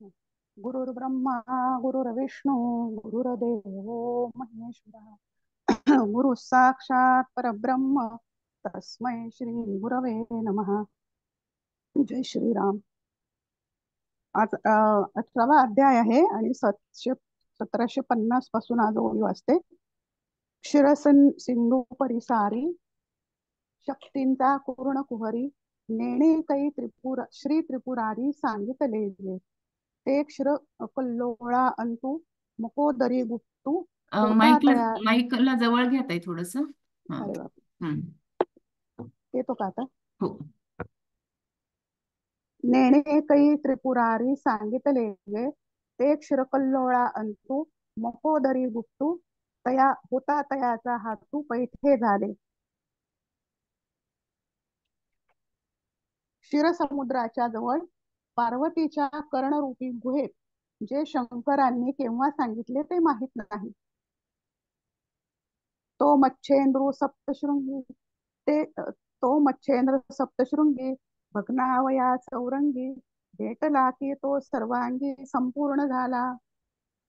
गुरुर्ब्रह्मा गुरुर्विष्णू गुरुर्देवो महेश्वरा गुरु साक्षात परब्रह्म तस्मै श्री गुरवे नमः. जय श्रीराम. आज 18वा अध्याय आहे आणि 1750 पासून आज ओळी वाचते. शिरसन सिंधू परिसारी शक्तींचा पूर्ण कुहरी नेणे कै श्री त्रिपुरारी सांगितले ते क्षीर कल्लोळा अंतु मुकोदरी गुप्तू होता माईकला तया. माईकला जवळ घेत आहे थोडस. हा. अरे बाप, हम्म. येतो का आता? हो. नेणे कै त्रिपुरारी सांगितले ते क्षीरकल्लोळा अंतु मकोदरी गुप्तू तया होता तयाचा हातू पैठे झाले. क्षीरसमुद्राच्या जवळ पार्वतीच्या कर्णरूपी गुहेत जे शंकरांनी केव्हा सांगितले ते माहित नाही. तो मच्छेंद्र सप्तशृंगी भग्नावया चौरंगी भेटला की तो सर्वांगी संपूर्ण झाला.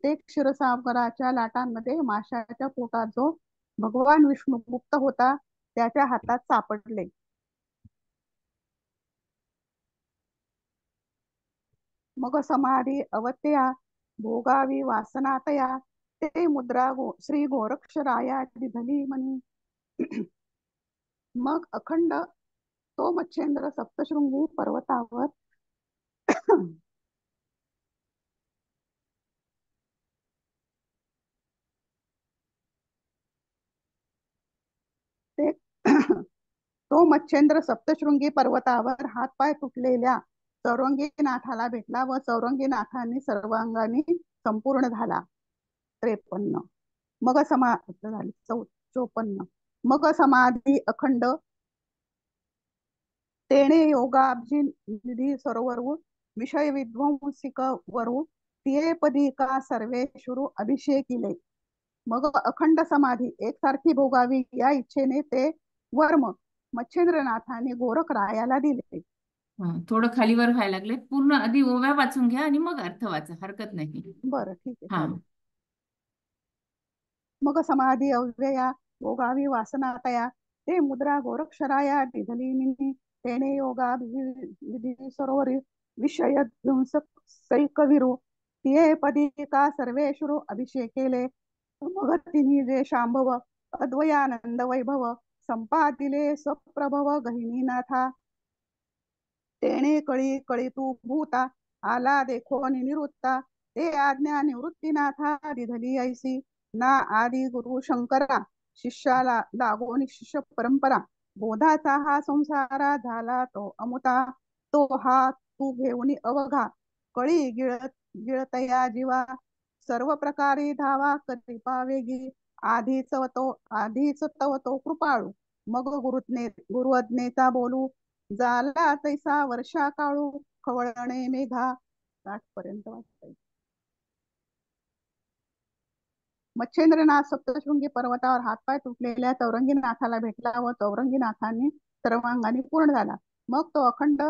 ते क्षीरसागराच्या लाटांमध्ये माशाच्या पोटात जो भगवान विष्णू गुप्त होता त्याच्या हातात सापडले. मग समाधी अवत्या भोगावी वासनातया ते मुद्रा श्री गोरक्षराया दिधली म्हणी. मग अखंड तो मच्छेंद्र सप्तशृंगी पर्वतावर ते तो मच्छेंद्र सप्तशृंगी पर्वतावर हातपाय तुटलेल्या चौरंगीनाथाला भेटला व चौरंगीनाथांनी सर्वांगाने संपूर्ण झाला. 53. मग झाली 54. मग समाधी अखंड तेणे योगाब्जी निधी सरोवरू विषय विध्वंसिक वरू तिये पदी का सर्वेश्वरू अभिषेकिले. मग अखंड समाधी एकसारखी भोगावी या इच्छेने ते वर्म मच्छिंद्रनाथाने गोरख रायाला दिले. थोडं खालीवर व्हायला लागले. पूर्ण आधी ओव्या वाचून घ्या आणि मग अर्थ वाचा, हरकत नाही. बरं, ठीक आहे, हा. चालेल. मग समाधी अव्यया भोगावी वासनातया ते मुद्रा गोरक्षराया दिधली तेने योगा विधी सरोवरी विषय सैकविरू तिये पदी का सर्वेश्वरू अभिषेकेले. मग तिन्ही जे शांभव अद्वयानंद वैभव संपादिले सप्रभव गहिनीनाथा तेणे कळी कळीतू भूता आला देखो निवृत्ता ते आज्ञा निवृत्तीनाथा दिधली ऐसी ना आदि गुरु शंकरा शिष्याला लागोनी शिष्य परंपरा बोधाचा हा संसारा झाला तो अमुता तो हा तू घेऊन अवघा कळी गिळतया जीवा सर्व प्रकारे धावा कृपा वेगी आधीच तव तो कृपाळू मग गुरुज्ञेचा बोलू झाला तैसा वर्षा काळू खवळणे मेघा. 60 पर्यंत वाचता. मच्छेंद्रनाथ सप्तशृंगी पर्वतावर हातपाय तुटलेल्या चौरंगीनाथाला भेटला व चौरंगीनाथांनी सर्वांगाने पूर्ण झाला. मग तो अखंड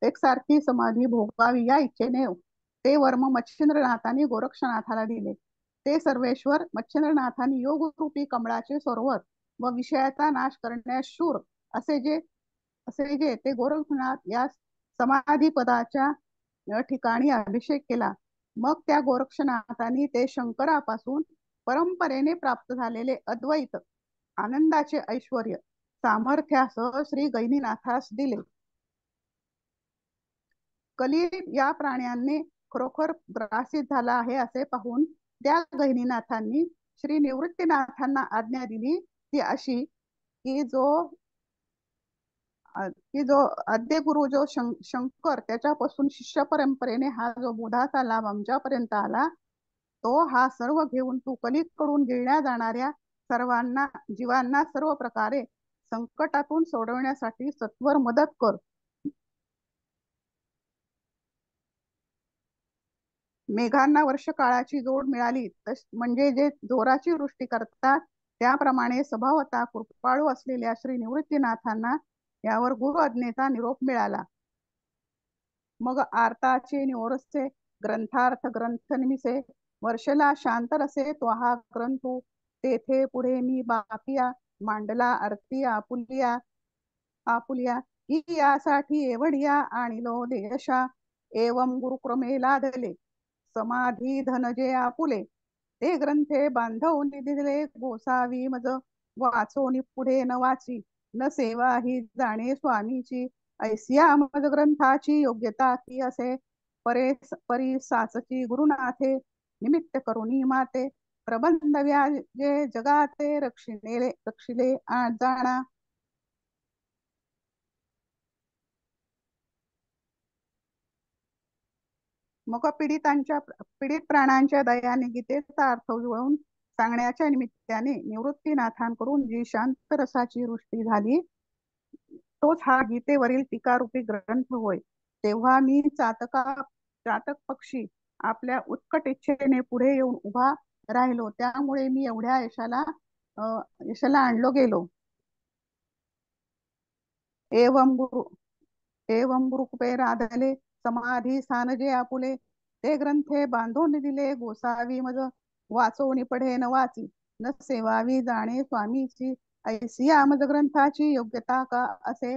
एकसारखी समाधी भोगावी या इच्छेने ते वर्म मच्छिंद्रनाथांनी गोरक्षनाथाला दिले. ते सर्वेश्वर मच्छिंद्रनाथांनी योगरूपी कमळाचे सरोवर व विषयाचा नाश करण्यास शूर असे जे ते गोरक्षनाथ या समाधी पदाच्या ठिकाणी अभिषेक केला. मग त्या गोरक्षनाथांनी ते शंकरापासून परंपरेने प्राप्त झालेले अद्वैत आनंदाचे ऐश्वर सामर्थ्यासह श्री गहिनीनाथास दिले. कली या प्राण्यांनी खरोखर ग्रासित झाला आहे असे पाहून त्या गहिनीनाथांनी श्री निवृत्तीनाथांना आज्ञा दिली ती अशी की जो आद्य गुरु जो शंकर त्याच्यापासून शिष्य परंपरेने हा जो बोधाचा लाभ आमच्यापर्यंत आला तो हा सर्व घेऊन तू कलीकडून गिळल्या जाणाऱ्या सर्वांना जीवांना सर्व प्रकारे संकटातून सोडवण्यासाठी सत्वर मदत कर. मेघांना वर्ष काळाची जोड मिळाली म्हणजे जे जोराची वृष्टी करतात त्याप्रमाणे स्वभावता कृपाळू असलेल्या श्री निवृत्तीनाथांना यावर गुरु आज्ञेचा निरोप मिळाला. मग आर्ताचे निओरसे ग्रंथार्थ ग्रंथ निमिसे वर्षला शांत रसे तो हा ग्रंथू तेथे पुढे मी बापिया मांडला आरती आपुलिया आपुलिया ही यासाठी एवढिया आणिलो देयशा एवम गुरुक्रमे लादले समाधी धनजे आपुले ते ग्रंथे बांधवून दिले गोसावी मज वाचोनी पुढे न वाची न सेवा ही जाणे स्वामीची ऐसिया मज ग्रंथाची योग्यता की असे परी साचची गुरुनाथे निमित्त करुणी माते प्रबंध व्याजे जगाते रक्षिले जाणा मग पीडित प्राणांच्या दयाने गीतेचा अर्थ जुळवून सांगण्याच्या निमित्ताने निवृत्तीनाथांकडून जी शांत रसाची वृष्टी झाली तोच हा गीतेवरील टीकारूपी ग्रंथ होय. तेव्हा मी चातक पक्षी आपल्या उत्कट इच्छेने पुढे येऊन उभा राहिलो. त्यामुळे मी एवढ्या यशाला आणलो गेलो. एवम गुरु एवम गुरुकृपे राधले समाधी सानजे आपुले ते ग्रंथे बांधून दिले गोसावी मज वाचोनी पढे न वाची न सेवावी जाणे स्वामीची ऐसी आमज ग्रंथाची योग्यता का असे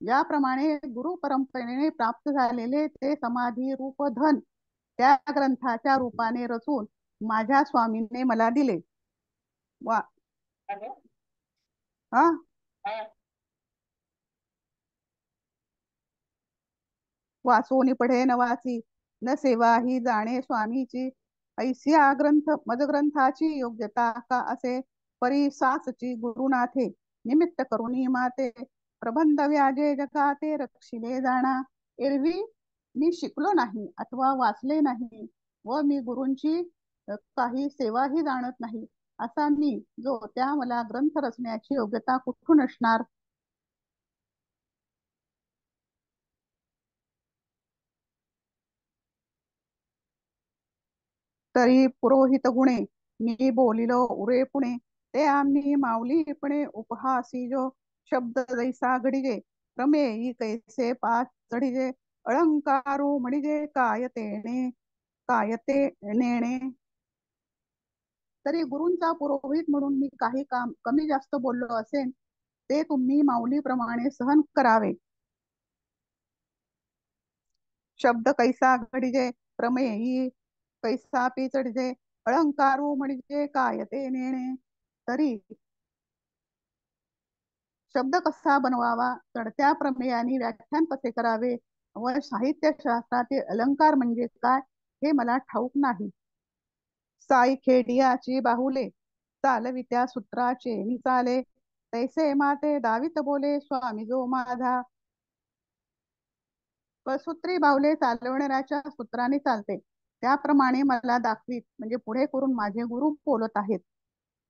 ज्याप्रमाणे गुरु परंपरेने प्राप्त झालेले ते समाधी रूप धन त्या ग्रंथाच्या रूपाने रचून माझ्या स्वामींनी मला दिले. वा हा वाचोनी पढे न वाची न सेवा ही जाणे स्वामीची ऐसिया मजग्रंथाची योग्यता का असे परिसासची गुरुनाथे निमित्त करुणी माते प्रबंध व्याजे जगाते रक्षिले जाणा. एरवी मी शिकलो नाही अथवा वाचले नाही व मी गुरूंची काही सेवाही जाणत नाही असा मी जो त्या मला ग्रंथ रचण्याची योग्यता कुठून असणार. तरी पुरोहित गुणे मी बोलिलो उरे पुणे ते आम्ही माऊलीपणे उपहासी जो शब्द जैसा घडिजे रमेई कैसे पाच चढिजे अलंकारू म्हणजे कायते नेणे. तरी गुरूंचा पुरोहित म्हणून मी काही काम कमी जास्त बोललो असेल ते तुम्ही माऊलीप्रमाणे सहन करावे. शब्द कैसा घडिजे प्रमेयी कैसा पिचडजे अलंकारू म्हणजे काय ते नेणे. तरी शब्द कसा बनवावा चढत्या प्रमेयाने व्याख्यान कसे करावे व साहित्यशास्त्रातील अलंकार म्हणजे काय हे मला ठाऊक नाही. साई खेडियाची बाहुले चालवित्या सूत्राचे निचाले तैसे माते दावित बोले स्वामी जो माझा. सूत्री बाहुले चालवणाऱ्याच्या सूत्राने चालते त्याप्रमाणे मला दाखवीत म्हणजे पुढे करून माझे गुरु बोलत आहेत.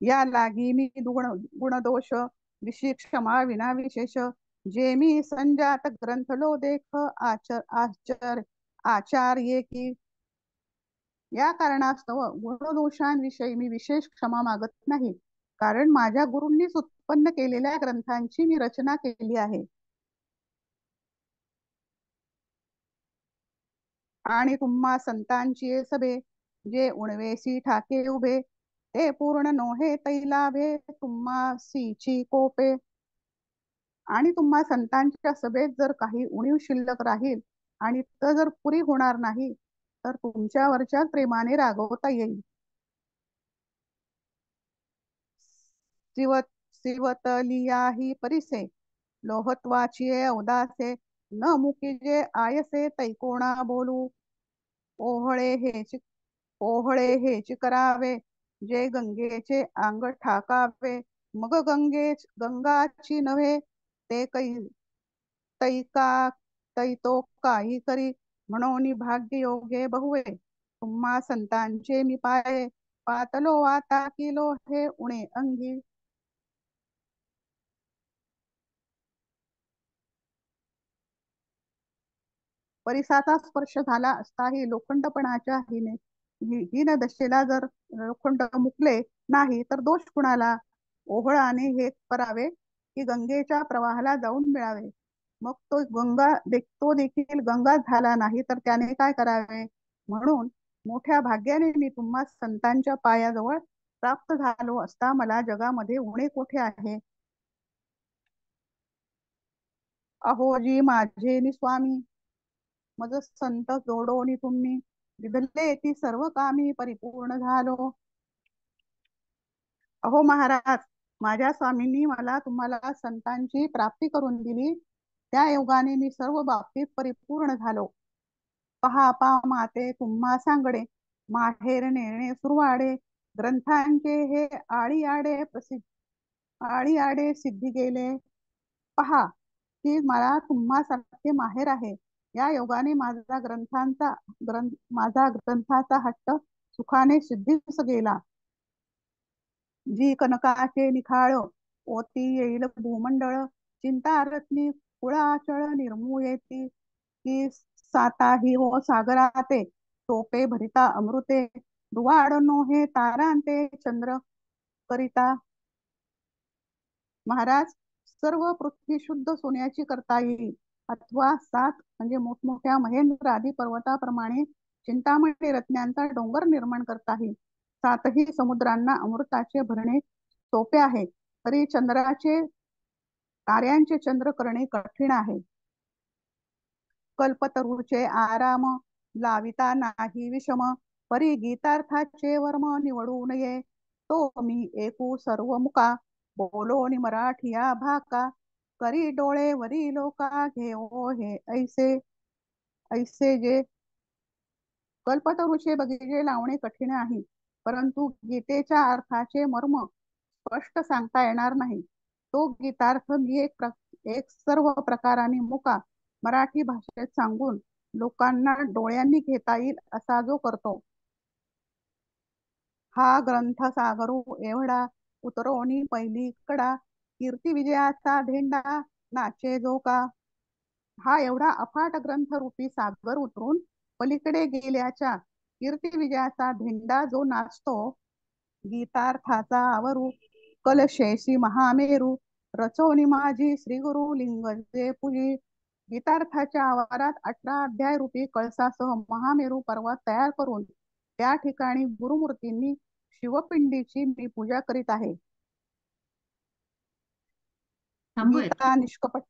या लागी मी गुणदोष विशी क्षमा विना विशेष जे मी संजात ग्रंथलो देख आचार्य की. या कारणास्तव गुणदोषांविषयी मी विशेष क्षमा मागत नाही कारण माझ्या गुरूंनीच उत्पन्न केलेल्या ग्रंथांची मी रचना केली आहे. आणि तुम्हा संतांची सभे जे उणवेसी ठाके उभे ते पूर्ण नोहे तैलाभे तुम्हा सीची कोपे. आणि तुम्हा संतांच्या सभेत जर काही उणीव शिल्लक राहील आणि तर जर पुरी होणार नाही तर तुमच्यावरच्या प्रेमाने रागवता येईल. सिवतलिया ही परिसे लोहत्वाची उदासे न मुकीजे आयसे तैकोणा बोलू. ओहळे हेच करावे जे गंगेचे अंग ठाकावे मग गंगाची नव्हे ते तैका तैतो काही करी म्हणून भाग्य योगे बहुवे तुम्हा संतांचे मी पाये पातलो आता किलो हे उणे अंगी. परिसाचा स्पर्श झाला असताही लोखंडपणाच्या हीन दशेला जर लोखंड मुकले नाही तर दोष कुणाला. ओहळाने हे करावे की गंगेच्या प्रवाहाला जाऊन मिळावे मग तो देखील गंगा झाला नाही तर त्याने काय करावे? म्हणून मोठ्या भाग्याने मी तुम्हा संतांच्या पायाजवळ प्राप्त झालो असता मला जगामध्ये उणे कोठे आहे? अहोजी माझे स्वामी, मज संत जोडोनी तुम्ही, विधले ती सर्व कामी परिपूर्ण झालो. अहो महाराज, माझ्या स्वामींनी मला तुम्हाला संतांची प्राप्ती करून दिली, त्या योगाने मी सर्व बाबतीत परिपूर्ण झालो. पहा पा माते तुम्हा सांगडे, माहेर नेणे सुरवाडे, ग्रंथांचे हे आळी आडे सिद्धी गेले. पहा की मला तुम्हा सारखे माहेर आहे. या योगाने माझा ग्रंथाचा हट्ट सुखाने सिद्धीस गेला. जी कनकाचे निखाळ ओती येईल भूमंडळ, चिंता रत्नी कुळाचळ निर्मू येती, की साताही हो सागराते, टोपे भरिता अमृते, दुवाड नोहे तारांते चंद्र करिता. महाराज, सर्व पृथ्वी शुद्ध सोन्याची करता येईल, अथवा सात म्हणजे मोठमोठ्या महेंद्र आदी पर्वताप्रमाणे चिंतामणी रत्नांचा डोंगर निर्माण करता येईल. सातही समुद्रांना अमृताचे भरणे सोपे आहे, तरी ताऱ्यांचे चंद्र करणे कठीण आहे. कल्पतरूचे आराम लाविता नाही विषम, परी गीतार्थाचे वर्म निवडू नये. तो मी एकू सर्व मुका, बोलोनी मराठिया भाका, करी डोळे वरी लोका घेओ हे ऐसे ऐसे जे. कल्पतरूचे बगीचे लावणे कठीण आहे, परंतु गीतेच्या अर्थाचे मर्म स्पष्ट सांगता येणार नाही. तो गीतार्थ मी एक सर्व प्रकाराने मुका मराठी भाषेत सांगून लोकांना डोळ्यांनी घेता येईल असा जो करतो. हा ग्रंथ सागरू एवढा, उतरोनी पहिली कडा, कीर्ती विजयाचा धेंडा नाचे जो का. हा एवढा अफाट ग्रंथ रूपी सागर उतरून पलीकडे गेल्याच्या कीर्ती विजयाचा धेंडा जो नाचतो. गीतार्थाचा आवरू कलशेशी महामेरू, रचोनी माझी श्री गुरु लिंग जे पूजी. गीतार्थाच्या आवारात 18 अध्याय रूपी कळसासह महामेरू पर्वत तयार करून त्या ठिकाणी गुरुमूर्तींनी शिवपिंडीची मी पूजा करीत आहे. थांबूयात का? गीता निष्कपट.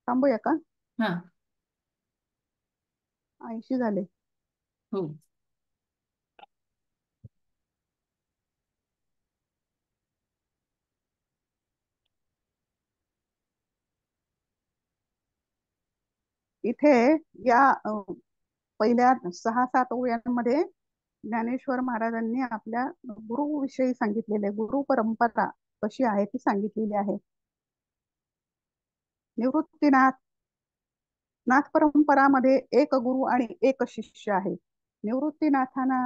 थांबूया का? हा. 80 झाले. हो. इथे या पहिल्या 6-7 ओव्यांमध्ये ज्ञानेश्वर महाराजांनी आपल्या गुरुविषयी सांगितलेले, गुरु परंपरा कशी आहे ती सांगितलेली आहे. निवृत्तीनाथ परंपरामध्ये एक गुरु आणि एक शिष्य आहे. निवृत्तीनाथांना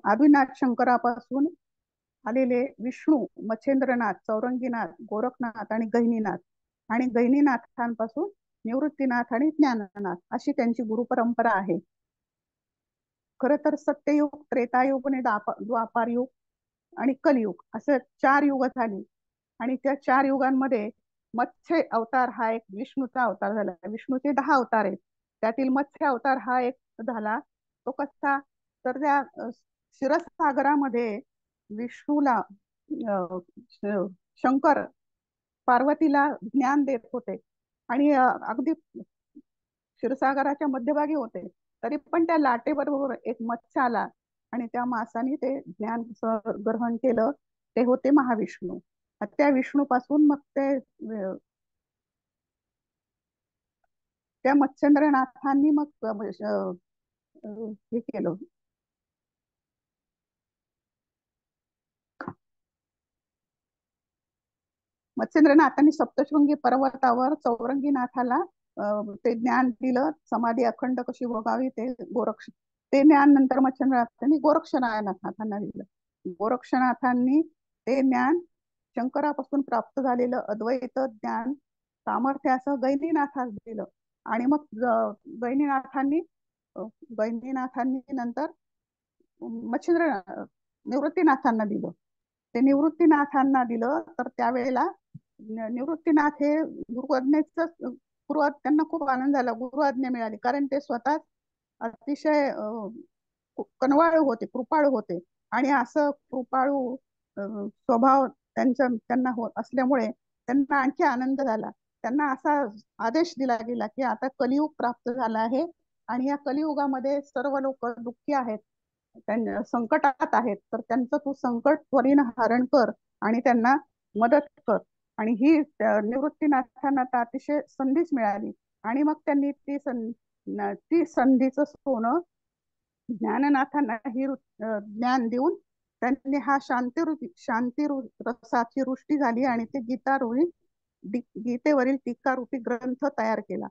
आदिनाथ शंकरापासून आलेले विष्णू, मच्छेंद्रनाथ, चौरंगीनाथ, गोरखनाथ आणि गहिनीनाथ, आणि गहिनीनाथांपासून निवृत्तीनाथ आणि ज्ञाननाथ अशी त्यांची गुरुपरंपरा आहे. खर तर सत्ययुग, त्रेतायुग आणि द्वापार युग आणि कलियुग असं 4 युग झाली, आणि त्या 4 युगांमध्ये मत्स्य अवतार हा एक विष्णूचा अवतार झाला. विष्णूचे 10 अवतार आहेत, त्यातील मत्स्य अवतार हा एक झाला. तो कसा? तर त्या क्षीरसागरामध्ये विष्णूला शंकर पार्वतीला ज्ञान देत होते, आणि अगदी क्षीरसागराच्या मध्यभागी होते, तरी पण त्या लाटेबरोबर एक मत्स्य आला आणि त्या मासाने ते ज्ञान ग्रहण केलं. ते होते महाविष्णू. त्या विष्णूपासून मग त्या मच्छेंद्रनाथांनी मग हे केलं. मच्छेंद्रनाथांनी सप्तशृंगी पर्वतावर चौरंगीनाथाला ते ज्ञान दिलं, समाधी अखंड कशी भोगावी ते ज्ञान नंतर मच्छेंद्रनाथांनी गोरक्षनाथांना दिलं. गोरक्षनाथांनी ते ज्ञान शंकरापासून प्राप्त झालेलं अद्वैत ज्ञान सामर्थ्यासह गहिनीनाथास दिलं, आणि मग गहिनीनाथांनी नंतर निवृत्तीनाथांना दिलं. ते निवृत्तीनाथांना दिलं तर त्यावेळेला निवृत्तीनाथ हे त्यांना खूप आनंद झाला, गुरु आज्ञा मिळाली, कारण ते स्वतः अतिशय कनवाळू होते, कृपाळू होते. आणि असं कृपाळू स्वभाव त्यांना असल्यामुळे त्यांना आणखी आनंद झाला. त्यांना असा आदेश दिला गेला की आता कलियुग प्राप्त झाला आहे आणि या कलियुगामध्ये सर्व लोक दुःखी आहेत, त्यांना संकटात आहेत, तर त्यांचं तू संकट त्वरेनं हरण कर आणि त्यांना मदत कर. आणि ही निवृत्तीनाथांना तर अतिशय संधीच मिळाली. आणि मग त्यांनी ती संधीचं सोनं ज्ञाननाथांना ज्ञान देऊन त्यांनी हा शांती रसाची वृष्टी झाली आणि ते गीतेवरील टीकारूपी ग्रंथ तयार केला.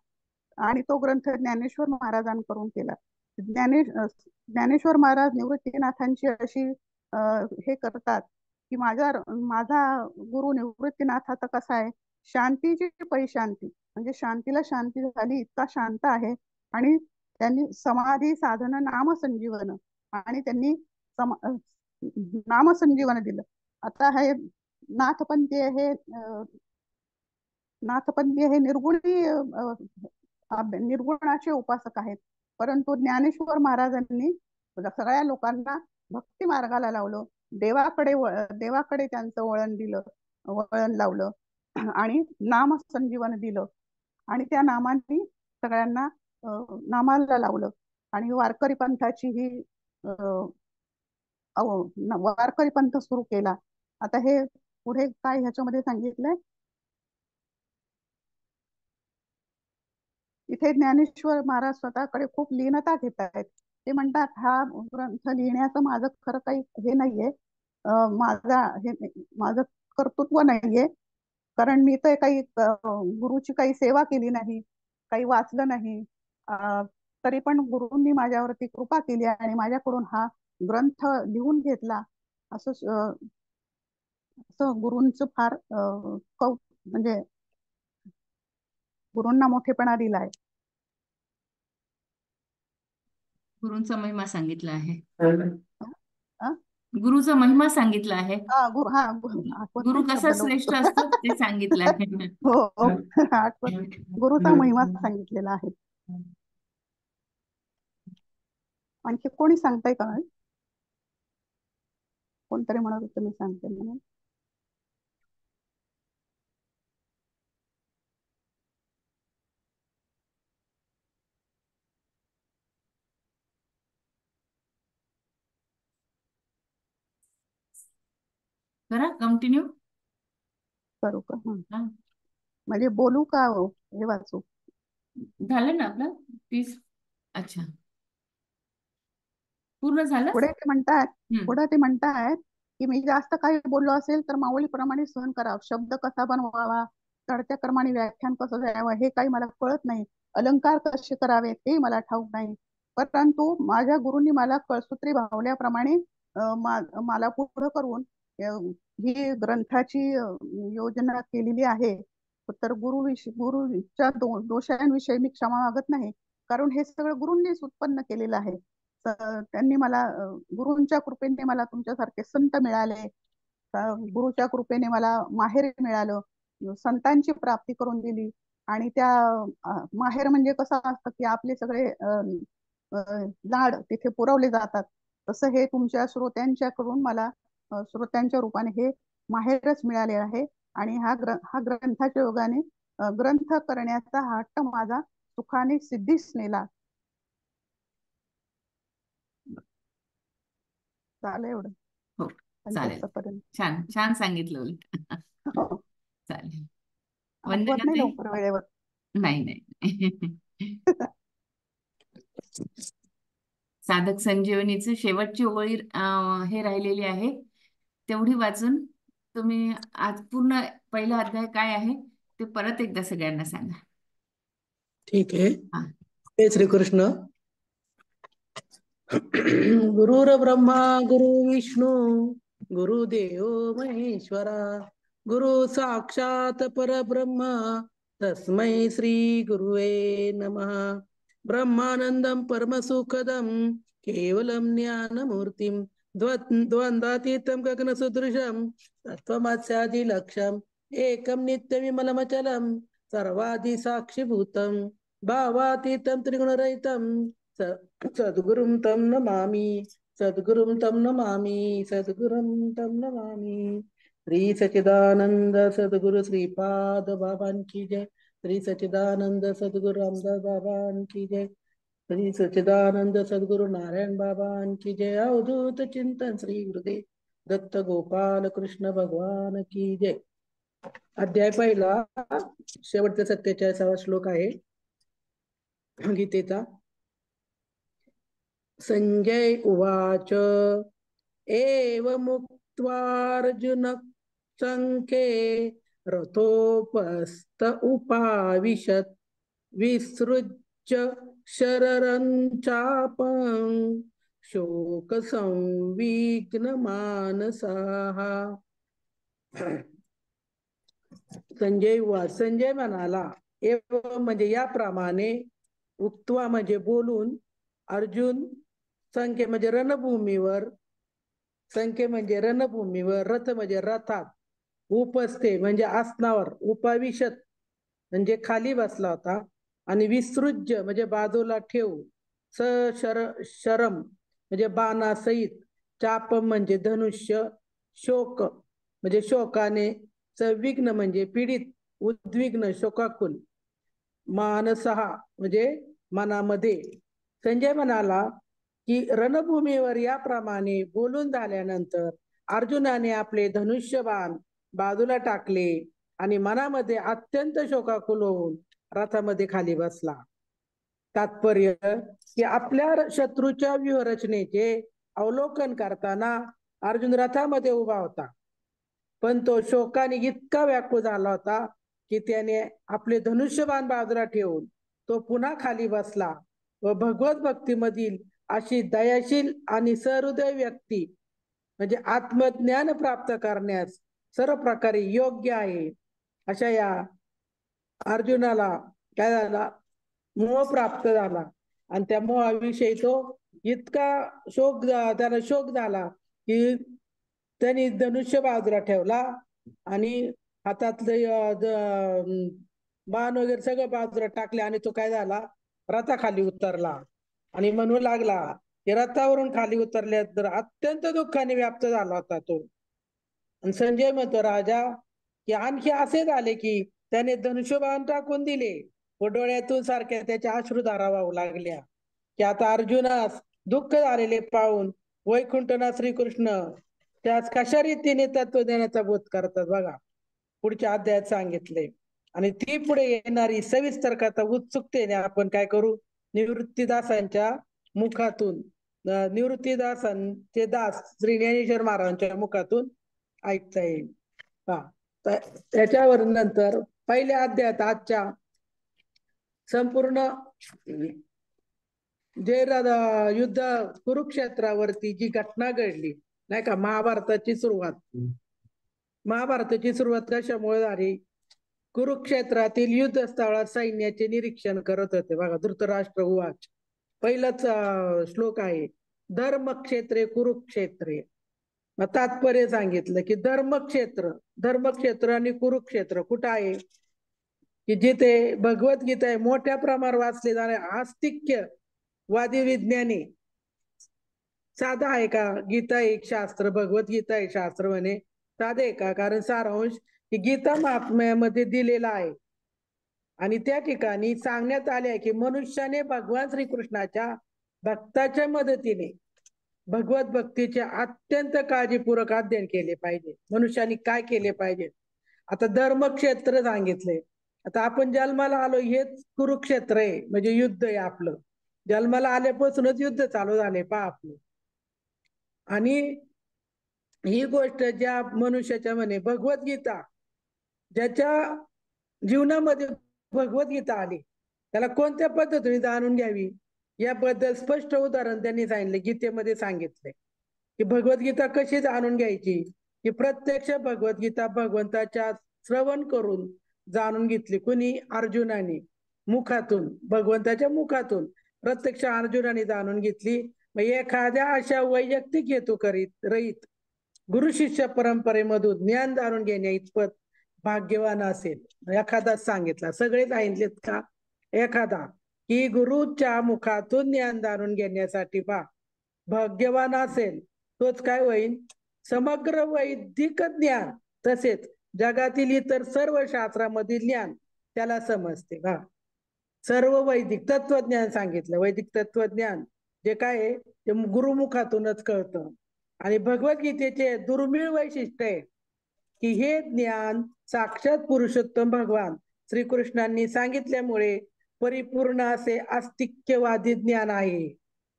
आणि तो ग्रंथ ज्ञानेश्वर महाराजांकडून केला. ज्ञानेश्वर महाराज निवृत्तीनाथांची अशी हे करतात की माझा गुरु निवृत्तीनाथाचा कसा आहे, शांतीची पै शांती, म्हणजे शांतीला शांती झाली, इतका शांत आहे. आणि त्यांनी समाधी साधन नामसंजीवन, आणि त्यांनी नामसंजीवन दिलं. आता हे नाथपंथी हे निर्गुणाचे उपासक आहेत, परंतु ज्ञानेश्वर महाराजांनी सगळ्या लोकांना भक्ती मार्गाला लावलं, देवाकडे त्यांचं वळण लावलं आणि नाम संजीवन दिलं. आणि त्या नामांनी सगळ्यांना नामाला लावलं. आणि वारकरी पंथाची ही वारकरी पंथ सुरू केला. आता हे पुढे काय ह्याच्यामध्ये सांगितलंय, इथे ज्ञानेश्वर महाराज स्वतःकडे खूप लीनता घेत आहेत. ते म्हणतात हा ग्रंथ लिहिण्याचं माझं खरं काही हे नाहीये, माझं कर्तृत्व नाहीये, कारण मी तर काही गुरुची काही सेवा केली नाही, काही वाचलं नाही. तरी पण गुरूंनी माझ्यावरती कृपा केली आणि माझ्याकडून हा ग्रंथ लिहून घेतला. असं गुरूंचं फार म्हणजे गुरूंना मोठेपणा दिलाय. गुरूंचा महिमा सांगितला आहे. गुरुचा महिमा सांगितला आहे. गुरु कसा श्रेष्ठ असतो ते सांगितलं आहे. हो, गुरुचा महिमा सांगितलेला आहे. आणखी कोणी सांगताय का? कोणतरी म्हणत होतं मी सांगते म्हणून. करा कंटिन्यू. करू का? म्हणजे बोलू का हे वाचू? झालं ना आपलं 30. अच्छा, पूर्ण झालं. पुढे ते म्हणतात की मी जास्त काही बोललो असेल तर माऊलीप्रमाणे सहन करावं, शब्द कसा बनवावा, चढत्या क्रमाने व्याख्यान कसं द्यावं हे काही मला कळत नाही, अलंकार कसे करावे ते मला ठाऊक नाही. परंतु माझ्या गुरूंनी मला कळसूत्री भावल्याप्रमाणे मला पुढं करून ही ग्रंथाची योजना केलेली आहे. तर गुरुच्या दोषांविषयी मी क्षमा मागत नाही, कारण हे सगळं गुरूंनीच उत्पन्न केलेलं आहे. त्यांनी मला गुरूंच्या कृपेने मला तुमच्यासारखे संत मिळाले, गुरुच्या कृपेने मला माहेर मिळालं, संतांची प्राप्ती करून दिली. आणि त्या माहेर म्हणजे कसं असतं की आपले सगळे लाड तिथे पुरवले जातात, तसं हे तुमच्या श्रोत्यांच्याकडून मला श्रोत्यांच्या रूपाने हे माहेरच मिळाले आहे. आणि हा ग्रंथाच्या योगाने ग्रंथ करण्याचा हट्ट माझा सुखाने सिद्धीस नेला. चालेल एवढं. हो चालेल, छान छान सांगितलं उलट. चालेल, आठवत नाही लवकर वेळेवर. नाही नाही. साधक संजीवनीचे शेवटची ओळी हे राहिलेली आहे, तेवढी वाचून तुम्ही आज पूर्ण पहिला अध्याय काय आहे ते परत एकदा सगळ्यांना सांगा. ठीक आहे. जय श्रीकृष्ण. गुरुर ब्रह्मा गुरु विष्णू गुरुदेव महेश्वरा, गुरु साक्षात परब्रह्म तस्मै श्री गुरुवे नमः. ब्रह्मानंदं परमसुखदं केवलं ज्ञानमूर्तिं द्वंद्वातीतं गगनसदृशं तत्त्वमस्यादिलक्ष्यं एकम नित्यविमलमचलम सर्वादि साक्षीभूतम भावातीतं त्रिगुणरहितं सद्गुरुं तं नमामि सद्गुरुं तं नमामि सद्गुरुं तं नमामि। श्री सच्चिदानंद सद्गुरु श्रीपाद बाबां की जय। श्री सच्चिदानंद सद्गुरु रामदास बाबां की जय। श्री सच्चिदानंद सद्गुरु नारायण बाबां की जय। अवधूत चिंतन श्री गुरुदेव दत्त गोपाल कृष्ण भगवान की जय। अध्याय पहिला, शेवटचा 47वा श्लोक आहे गीतेचा। संजय उवाच एवमुक्त्वार्जुन संखे रथोपस्थ उपाविशत् विसृज्य शररं चापं शोक संविघ्न मानसाः। संजय म्हणाला, एवं म्हणजे याप्रमाणे, उक्त्वा म्हणजे बोलून, अर्जुन संख्ये म्हणजे रणभूमीवर, संख्ये म्हणजे रणभूमीवर, रथ म्हणजे रथात, उपस्थे म्हणजे आसनावर, उपाविशत म्हणजे खाली बसला होता, आणि विसृज्य म्हणजे बाजूला ठेवू, शरम म्हणजे बाणासहित, चापम म्हणजे धनुष्य, शोक म्हणजे शोकाने, संविघ्न म्हणजे पीडित, उद्विग्न शोकाकुल, मानसहा म्हणजे मनामध्ये। संजय म्हणाला की रणभूमीवर याप्रमाणे बोलून झाल्यानंतर अर्जुनाने आपले धनुष्यबाण बाजूला टाकले आणि मनामध्ये अत्यंत शोकाकुल होऊन रथामध्ये खाली बसला। तात्पर्य की आपल्या शत्रूच्या व्यूहरचनेचे अवलोकन करताना अर्जुन रथामध्ये उभा होता, पण तो शोकाने इतका व्याकुळ झाला होता की त्याने आपले धनुष्यबाण बाजूला ठेवून तो पुन्हा खाली बसला व भगवत भक्तीमधील अशी दयाशील आणि सहृदय व्यक्ती म्हणजे आत्मज्ञान प्राप्त करण्यास सर्व प्रकारे योग्य आहे अशा या अर्जुनाला काय झाला, मोह प्राप्त झाला, आणि त्या मोहाविषयी तो इतका त्याला शोक झाला की त्यांनी धनुष्य बाजूला ठेवला आणि हातातलं बाण वगैरे सगळं बाजूला टाकले, आणि तो काय झाला, रथाखाली उतरला आणि म्हणू लागला की रथावरून खाली उतरल्या तर अत्यंत दुःखाने व्याप्त झाला होता तो। आणि संजय म्हणतो, राजा की आणखी असे झाले की त्याने धनुष्यबाण टाकून दिले व डोळ्यातून सारख्या त्याच्या अश्रुधारा वाहू लागल्या की आता अर्जुनास दुःख झालेले पाहून वैकुंठनाथ श्रीकृष्ण त्यास कशा रीतीने तत्वज्ञानाचा बोध करतात बघा, पुढच्या अध्यायात सांगितले। आणि ती पुढे येणारी सविस्तर कथा उत्सुकतेने आपण काय करू, निवृत्तीदासांच्या मुखातून, निवृत्तीदासांचे दास श्री ज्ञानेश्वर महाराजांच्या मुखातून ऐकता येईल। त्याच्यावर नंतर पहिल्या अध्यायात आजच्या संपूर्ण जे युद्ध कुरुक्षेत्रावरती जी घटना घडली नाही का, महाभारताची सुरुवात कशामुळे झाली, कुरुक्षेत्रातील युद्ध स्थळात सैन्याचे निरीक्षण करत होते बघा। धृतराष्ट्र उवाच, पहिलाच श्लोक आहे, धर्मक्षेत्रे कुरुक्षेत्रे। तात्पर्य सांगितलं की धर्मक्षेत्र आणि कुरुक्षेत्र कुठं आहे की जिथे भगवद्गीता आहे मोठ्या प्रमाणावर वाचले जाणे आस्तिक्य वादी विज्ञानी। साधा आहे का, गीता एक शास्त्र, भगवद्गीता एक शास्त्र म्हणे साधे आहे का, कारण सारांश की गीता महात्म्यामध्ये दिलेला आहे आणि त्या ठिकाणी सांगण्यात आले आहे की मनुष्याने भगवान श्रीकृष्णाच्या भक्ताच्या मदतीने भगवत भक्तीचे अत्यंत काळजीपूर्वक अध्ययन केले पाहिजे। मनुष्याने काय केले पाहिजे, आता धर्मक्षेत्र सांगितले। आता आपण जन्माला आलो हेच कुरुक्षेत्र आहे, म्हणजे युद्ध आहे आपलं, जन्माला आल्यापासूनच युद्ध चालू झाले पहा आपलं। आणि ही गोष्ट ज्या मनुष्याच्या म्हणे भगवद्गीता, ज्याच्या जीवनामध्ये भगवद्गीता आली त्याला कोणत्या पद्धतीने जाणून घ्यावी याबद्दल स्पष्ट उदाहरण त्यांनी सांगितले, गीतेमध्ये सांगितले की भगवद्गीता कशी जाणून घ्यायची, की प्रत्यक्ष भगवद्गीता भगवंताच्या श्रवण करून जाणून घेतली। कुणी, अर्जुनाने मुखातून, भगवंताच्या मुखातून प्रत्यक्ष अर्जुनाने जाणून घेतली। मग एखाद्या अशा वैयक्तिक हेतू करीत रहित गुरु शिष्य परंपरेमधून ज्ञान जाणून घेण्या इतपत भाग्यवान असेल. एखादाच सांगितला, सगळे सांगितलेत का? एखादा, की गुरुच्या मुखातून ज्ञान जाणून घेण्यासाठी भाग्यवान असेल तोच काय होईल? समग्र वैदिक ज्ञान तसेच जगातील इतर सर्व शास्त्रामधील ज्ञान त्याला समजते. सर्व वैदिक तत्वज्ञान सांगितलं. वैदिक तत्वज्ञान जे काय आहे ते गुरुमुखातूनच कळतं. आणि भगवद्गीतेचे दुर्मिळ वैशिष्ट्य आहे की हे ज्ञान साक्षात पुरुषोत्तम भगवान श्रीकृष्णांनी सांगितल्यामुळे परिपूर्ण असे आस्तिक्यवादी ज्ञान आहे,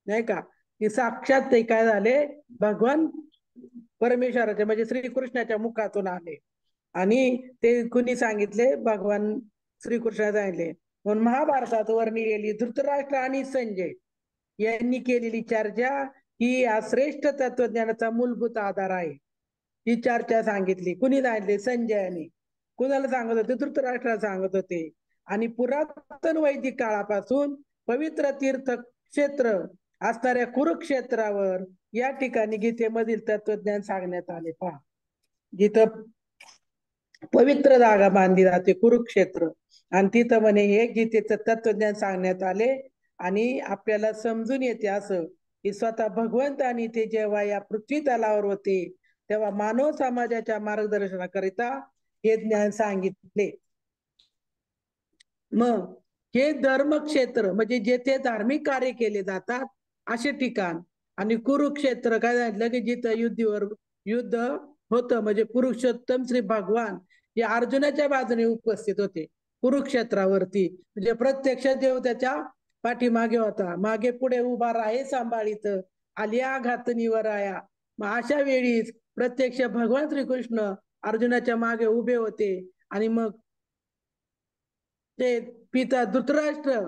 नाही का? की साक्षात ते काय झाले? भगवान परमेश्वराचे म्हणजे श्रीकृष्णाच्या मुखातून आले. आणि ते कुणी सांगितले? भगवान श्रीकृष्ण सांगितले. म्हणून महाभारतात वर्णिलेली धृतराष्ट्र आणि संजय यांनी केलेली चर्चा ही या श्रेष्ठ तत्वज्ञानाचा मूलभूत आधार आहे. ही चर्चा सांगितली. कुणी सांगितले? संजयाने. कुणाला सांगत होते? धृतराष्ट्राला सांगत होते. आणि पुरातन वैदिक काळापासून पवित्र तीर्थ क्षेत्र असणाऱ्या कुरुक्षेत्रावर या ठिकाणी गीतेमधील तत्वज्ञान सांगण्यात आले. जिथं पवित्र जागा बांधली जाते कुरुक्षेत्र, आणि तिथं म्हणे हे गीतेचं तत्वज्ञान सांगण्यात आले. आणि आपल्याला समजून येते असं की स्वतः भगवंतानी ते जेव्हा या पृथ्वी तलावर होते तेव्हा मानव समाजाच्या मार्गदर्शनाकरिता हे ज्ञान सांगितले. मग हे धर्मक्षेत्र म्हणजे जेथे धार्मिक कार्य केले जातात असे ठिकाण. आणि कुरुक्षेत्र काय सांगितलं की जिथं युद्ध होतं, म्हणजे पुरुषोत्तम श्री भगवान हे अर्जुनाच्या बाजूने उपस्थित होते कुरुक्षेत्रावरती. म्हणजे प्रत्यक्ष देव त्याच्या पाठीमागे होता. मागे पुढे उभा राहे सांभाळीत आलिया घातनीवर आया. मग अशा वेळीच प्रत्यक्ष भगवान श्रीकृष्ण अर्जुनाच्या मागे उभे होते. आणि मग ते पिता धृतराष्ट्र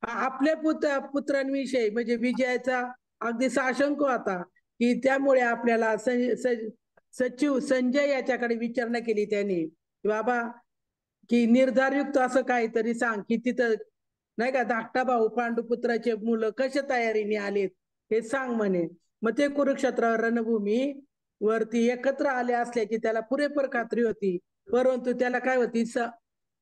आपल्या पुत्रांविषयी म्हणजे विजयाचा अगदी साशंक होता की त्यामुळे आपल्याला सचिव संजय याच्याकडे विचारणा केली त्यांनी, बाबा की निर्धारयुक्त असं काहीतरी सांग की तिथं नाही का धाकटा भाऊ पांडुपुत्राचे मुलं कशा तयारीने आलेत हे सांग म्हणे. मग ते कुरुक्षेत्रावर रणभूमी वरती एकत्र आले असल्याची त्याला पुरेपूर खात्री होती. परंतु त्याला काय होती?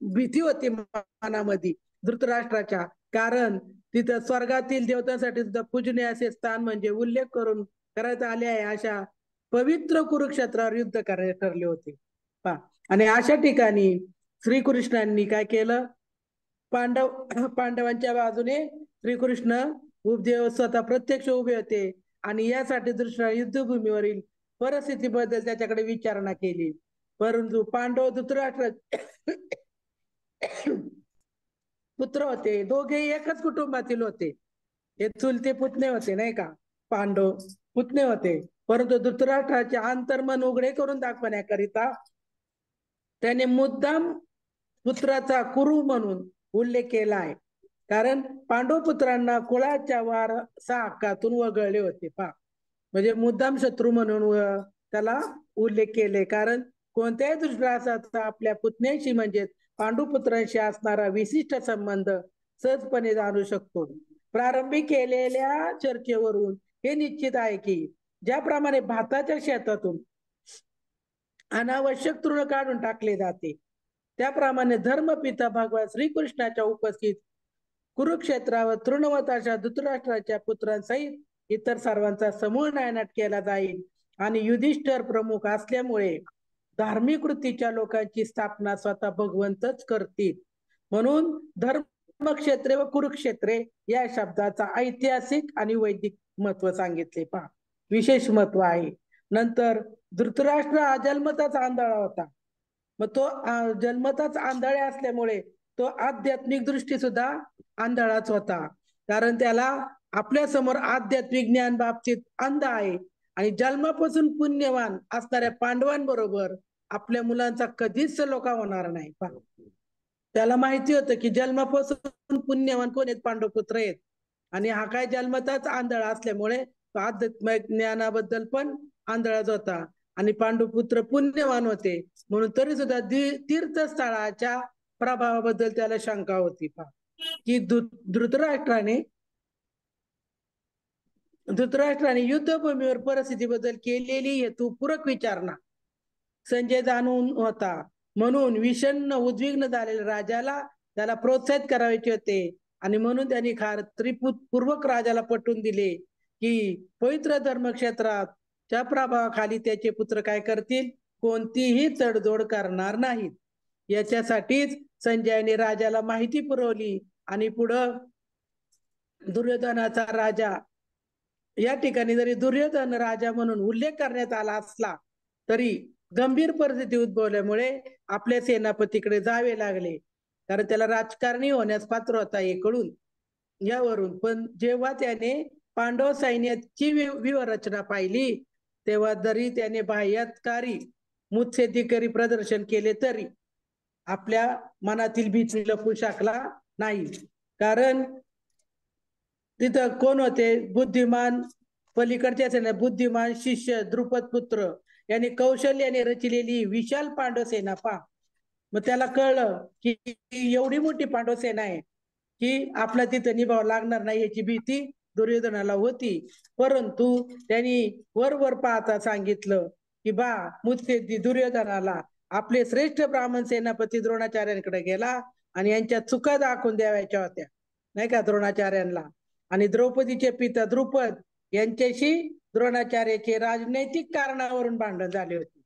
भीती होती मनामध्ये धृतराष्ट्राच्या. कारण तिथं स्वर्गातील देवतांसाठी सुद्धा पूजनीय असे स्थान म्हणजे उल्लेख करून करत आले आहे अशा पवित्र कुरुक्षेत्रावर युद्ध करायचे ठरले होते. आणि अशा ठिकाणी श्रीकृष्णांनी काय केलं? पांडवांच्या बाजूने श्रीकृष्ण उपदेव स्वतः प्रत्यक्ष उभे होते. आणि यासाठी दृष्टीने युद्धभूमीवरील परिस्थितीबद्दल त्याच्याकडे विचारणा केली. परंतु पांडव धृतराष्ट्र पुत्र होते, दोघेही एकच कुटुंबातील होते. हे चुलते पुतणे होते नाही का? पांडव पुतणे होते. परंतु धृतराष्ट्राचे अंतर्मन उघडे करून दाखवण्याकरिता त्याने मुद्दाम पुत्राचा कुरु म्हणून उल्लेख केला आहे. कारण पांडव पुत्रांना कुळाच्या वारसा हक्कातून वगळले होते. म्हणजे मुद्दाम शत्रू म्हणून त्याला उल्लेख केले. कारण कोणत्याही धृतराष्ट्राचा आपल्या पुतण्याशी म्हणजे पांडुपुत्रांशी असणारा विशिष्ट संबंध सहजपणे जाणू शकतो. प्रारंभी केलेल्या चर्चेवरून हे निश्चित आहे की ज्याप्रमाणे भाताच्या शेतातून अनावश्यक तृण काढून टाकले जाते त्याप्रमाणे धर्मपिता भगवान श्रीकृष्णाच्या उपस्थित कुरुक्षेत्रावर तृणवताच्या धृतराष्ट्राच्या पुत्रांसहित इतर सर्वांचा समूळ नायनाट केला जाईल. आणि युधिष्ठिर प्रमुख असल्यामुळे धार्मिक वृत्तीच्या लोकांची स्थापना स्वतः भगवंतच करतील. म्हणून धर्मक्षेत्रे व कुरुक्षेत्रे या शब्दाचा ऐतिहासिक आणि वैदिक महत्व सांगितले. विशेष महत्व आहे. नंतर धृतराष्ट्र हा जन्मताच आंधळा होता. मग तो जन्मताच आंधळा असल्यामुळे तो आध्यात्मिक दृष्टी सुद्धा आंधळाच होता. कारण त्याला आपल्या समोर आध्यात्मिक ज्ञान बाबतीत अंध आहे. आणि जन्मापासून पुण्यवान असणाऱ्या पांडवांबरोबर आपल्या मुलांचा कधीच सलोखा होणार नाही. त्याला माहिती होतं की जन्मापासून पुण्यवान कोण आहेत? पांडवपुत्र आहेत. आणि हा काय जन्मताच आंधळा असल्यामुळे तो आध्यात्मिक ज्ञानाबद्दल पण आंधळाच होता. आणि पांडुपुत्र पुण्यवान होते म्हणून तरी सुद्धा तीर्थस्थळाच्या प्रभावाबद्दल त्याला शंका होती. की धृतराष्ट्राने युद्धभूमीवर परिस्थितीबद्दल केलेली हेतुपूरक विचारणा संजय जाणून होता. म्हणून विषण्ण उद्विग्न झालेल्या राजाला त्याला प्रोत्साहित करायचे होते आणि म्हणून त्यांनी खात्रीपूर्वक राजाला पटवून दिले की पवित्र धर्मक्षेत्रात च्या प्रभावाखाली त्याचे पुत्र काय करतील, कोणतीही तडजोड करणार नाहीत. याच्यासाठीच संजयाने राजाला माहिती पुरवली आणि पुढं दुर्योधनाचा राजा, या ठिकाणी जरी दुर्योधन राजा म्हणून उल्लेख करण्यात आला असला तरी गंभीर परिस्थिती उद्भवल्यामुळे आपल्या सेनापतीकडे जावे लागले, कारण त्याला राजकारणी होण्यास पात्र होता हे कळून यावरून. पण जेव्हा त्याने पांडव सैन्याची व्यूहरचना पाहिली तेव्हा जरी त्याने बाह्यकारी मुत्सद्दीकरी प्रदर्शन केले तरी आपल्या मनातील भीती लपू शकला नाही. कारण तिथं कोण होते, बुद्धिमान पलीकडच्या सेना बुद्धिमान शिष्य द्रुपद पुत्र यांनी कौशल्याने रचलेली विशाल पांडव सेना पहा. मग त्याला कळलं की एवढी मोठी पांडव सेना आहे की आपला तिथं निभाव लागणार नाही याची भीती दुर्योधनाला होती. परंतु त्यांनी वर पाहता सांगितलं की बा मुत्सद्दी दुर्योधनाला आपले श्रेष्ठ ब्राह्मण सेनापती द्रोणाचार्यांकडे गेला आणि यांच्या चुका दाखवून द्यावायच्या होत्या नाही का द्रोणाचार्यांना. आणि द्रौपदीचे पिता द्रुपद यांच्याशी द्रोणाचार्याचे राजनैतिक कारणावरून भांडण झाले होते.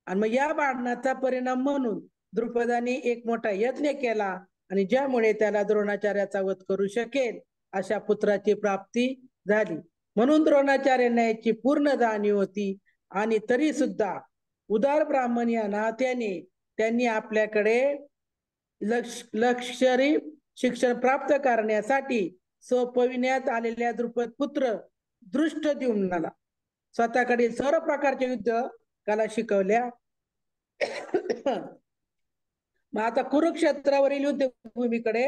आणि मग या भांडणाचा परिणाम म्हणून द्रुपदाने एक मोठा यज्ञ केला आणि ज्यामुळे त्याला द्रोणाचार्याचा वध करू शकेल अशा पुत्राची प्राप्ती झाली. म्हणून द्रोणाचार्यांना याची पूर्ण जाणीव होती आणि तरी सुद्धा उदार ब्राह्मण या नात्याने त्यांनी आपल्याकडे लष्करी शिक्षण प्राप्त करण्यासाठी सोपविण्यात आलेल्या द्रुपद पुत्र दृष्टद्युम्नाला स्वतःकडील सर्व प्रकारच्या युद्ध कला शिकवल्या. मग आता कुरुक्षेत्रावरील युद्धभूमीकडे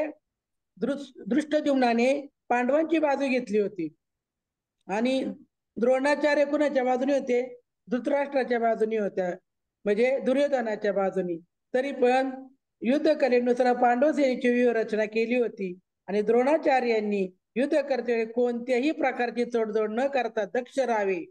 दृष्टद्युम्नाने पांडवांची बाजू घेतली होती आणि द्रोणाचार्य कुणाच्या बाजूने होते, धृतराष्ट्राच्या बाजूने होत्या, म्हणजे दुर्योधनाच्या बाजूनी. तरी पण युद्ध कलेनुसार पांडव सेनेची व्यूहरचना केली होती आणि द्रोणाचार्यांनी युद्ध करते कोणत्याही प्रकारची तोडजोड न करता दक्ष राहावे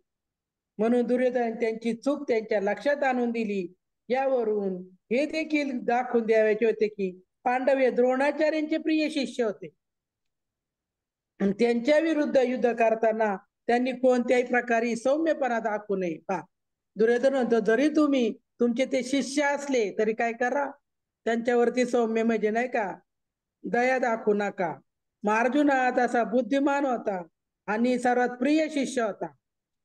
म्हणून दुर्योधन त्यांची चूक त्यांच्या लक्षात आणून दिली. यावरून हे देखील दाखवून द्यावायचे होते की पांडव हे द्रोणाचार्यांचे प्रिय शिष्य होते आणि त्यांच्या विरुद्ध युद्ध करताना त्यांनी कोणत्याही प्रकारे सौम्यपणा दाखवू नये. पहा दुर्योधन म्हणतो जरी तुम्ही तुमचे ते शिष्य असले तरी काय करा, त्यांच्यावरती सौम्य म्हणजे नाही का दया दाखवू नका. मग अर्जुन हा तसा बुद्धिमान होता आणि सर्वात प्रिय शिष्य होता,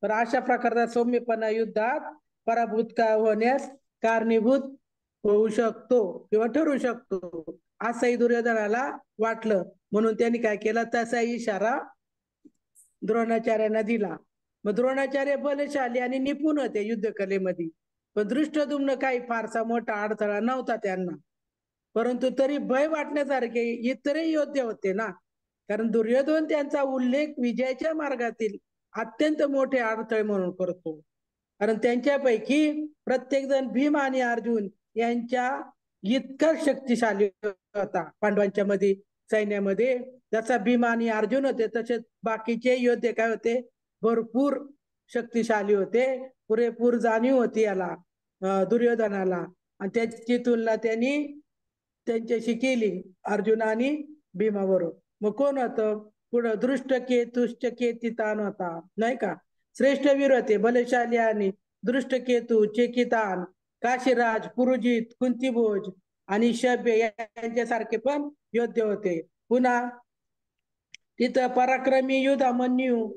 तर अशा प्रकारचा सौम्यपणा युद्धात पराभूत का होण्यास कारणीभूत होऊ शकतो किंवा ठरू शकतो असंही दुर्योधनाला वाटलं. म्हणून त्यांनी काय केलं, तसा इशारा द्रोणाचार्यांना दिला. मग द्रोणाचार्य बलशाली आणि निपुण होते युद्धकलेमध्ये, पण दृष्टद्युम्न काही फारसा मोठा अडथळा नव्हता त्यांना. परंतु तरी भय वाटण्यासारखे इतरही योद्धे होते ना, कारण दुर्योधन त्यांचा उल्लेख विजयाच्या मार्गातील अत्यंत मोठे अडथळे म्हणून करतो. कारण त्यांच्यापैकी प्रत्येक जण भीम आणि अर्जुन यांच्या इतका शक्तिशाली होता पांडवांच्या मध्ये सैन्यामध्ये. जसा भीम आणि अर्जुन होते तसेच बाकीचे योद्धे काय होते, भरपूर शक्तिशाली होते, पुरेपूर जाणीव होती याला दुर्योधनाला. आणि त्याची तुलना त्यांनी त्यांच्याशी केली अर्जुन आणि भीमाबरोबर. मग कोण होतं पुढं, दृष्टकेतुश्च केतितान होता नाही का, श्रेष्ठ वीर होते बलशाली आणि दृष्टकेतू, चेकितान, काशीराज, पुरुजित, कुंतीभोज आणि शब्य यांच्यासारखे पण योद्धे होते. पुन्हा तिथं पराक्रमी युधामन्यू